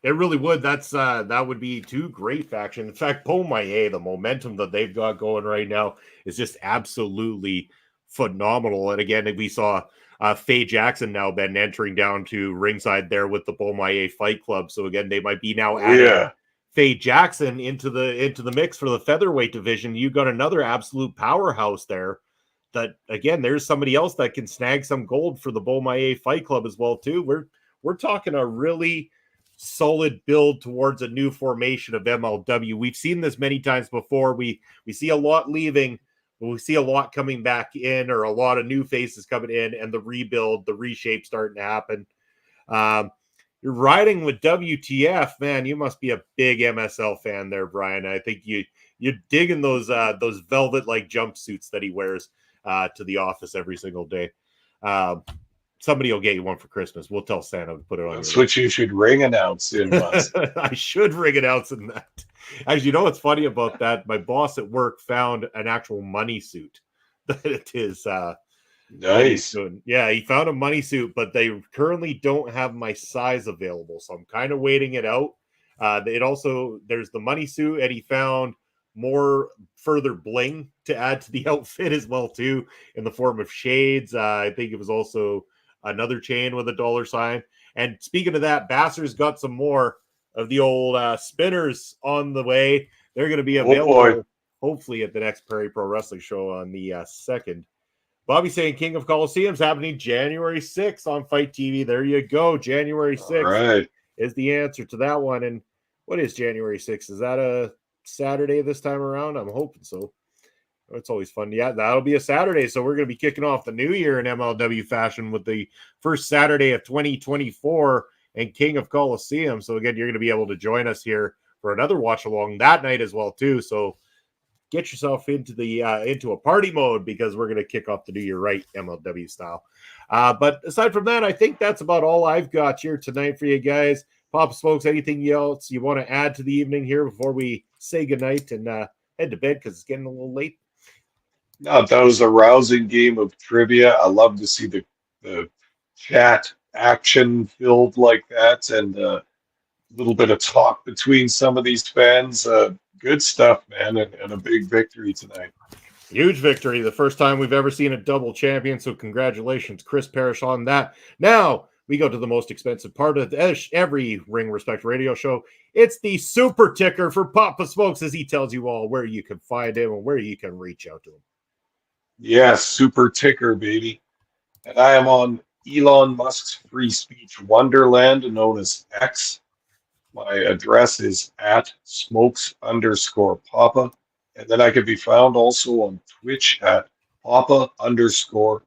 It really would. That would be 2 great factions. In fact, Beaumaye, the momentum that they've got going right now is just absolutely phenomenal. And again, we saw Faye Jackson now been entering down to ringside there with the Beaumaye Fight Club. So again, they might be now adding Faye Jackson into the mix for the featherweight division. You got another absolute powerhouse there. That again, there's somebody else that can snag some gold for the Beaumaye Fight Club as well too. We're talking a really solid build towards a new formation of MLW. We've seen this many times before. We see a lot leaving. We see a lot coming back in, or a lot of new faces coming in, and the rebuild, the reshape starting to happen. You're riding with WTF, man. You must be a big MSL fan there, Brian. I think you're digging those velvet-like jumpsuits that he wears to the office every single day. Somebody will get you one for Christmas. We'll tell Santa to put it on. That's what you should ring announce in months. I should ring announce in that. Actually, you know what's funny about that? My boss at work found an actual money suit that it is nice. Yeah, he found a money suit, but they currently don't have my size available, so I'm kind of waiting it out. There's the money suit, and he found more further bling to add to the outfit as well too, in the form of shades. I think it was also another chain with a $sign. And speaking of that, Basser's got some more of the old spinners on the way. They're going to be available hopefully at the next Prairie Pro Wrestling show on the 2nd. Bobby saying King of Coliseum's happening January 6th on Fight TV. There you go. January 6th is the answer to that one. And what is January 6th? Is that a Saturday this time around? I'm hoping so. It's always fun. Yeah, that'll be a Saturday. So we're going to be kicking off the new year in MLW fashion with the first Saturday of 2024 and King of Coliseum. So again, you're going to be able to join us here for another watch along that night as well too. So get yourself into a party mode because we're going to kick off the new year right MLW style. But aside from that, I think that's about all I've got here tonight for you guys. Papa Smokes, anything else you want to add to the evening here before we say goodnight and head to bed because it's getting a little late? No, that was a rousing game of trivia. I love to see the chat action filled like that and a little bit of talk between some of these fans. Good stuff, man, and a big victory tonight. Huge victory. The first time we've ever seen a double champion. So congratulations, Chris Parrish, on that. Now we go to the most expensive part of every Ring Respect radio show. It's the super ticker for Papa Smokes as he tells you all where you can find him and where you can reach out to him. Yes, super ticker, baby. And I am on Elon Musk's free speech wonderland known as X. My address is at smokes_papa. And then I can be found also on Twitch at papa_smokes_.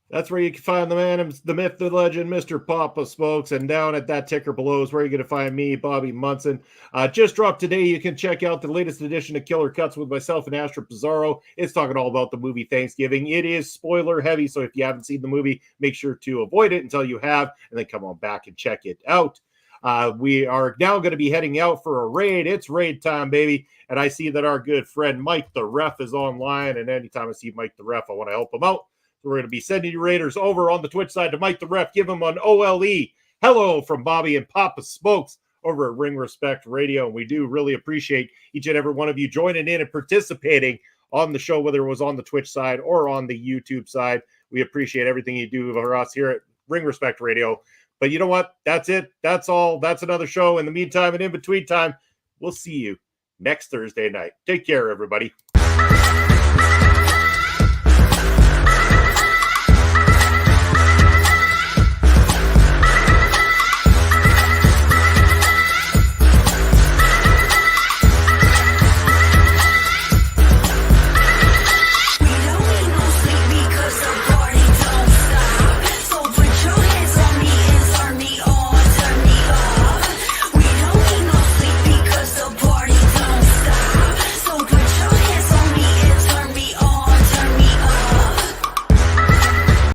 That's where you can find the man, the myth, the legend, Mr. Papa Smokes. And down at that ticker below is where you're going to find me, Bobby Munson. Just dropped today. You can check out the latest edition of Killer Cuts with myself and Astra Pizarro. It's talking all about the movie Thanksgiving. It is spoiler heavy, so if you haven't seen the movie, make sure to avoid it until you have, and then come on back and check it out. We are now going to be heading out for a raid. It's raid time, baby. And I see that our good friend Mike the Ref is online. And anytime I see Mike the Ref, I want to help him out. We're going to be sending you Raiders over on the Twitch side to Mike the Ref. Give him an OLE. Hello from Bobby and Papa Smokes over at Ring Respect Radio. And we do really appreciate each and every one of you joining in and participating on the show, whether it was on the Twitch side or on the YouTube side. We appreciate everything you do for us here at Ring Respect Radio. But you know what? That's it. That's all. That's another show. In the meantime and in between time, we'll see you next Thursday night. Take care, everybody.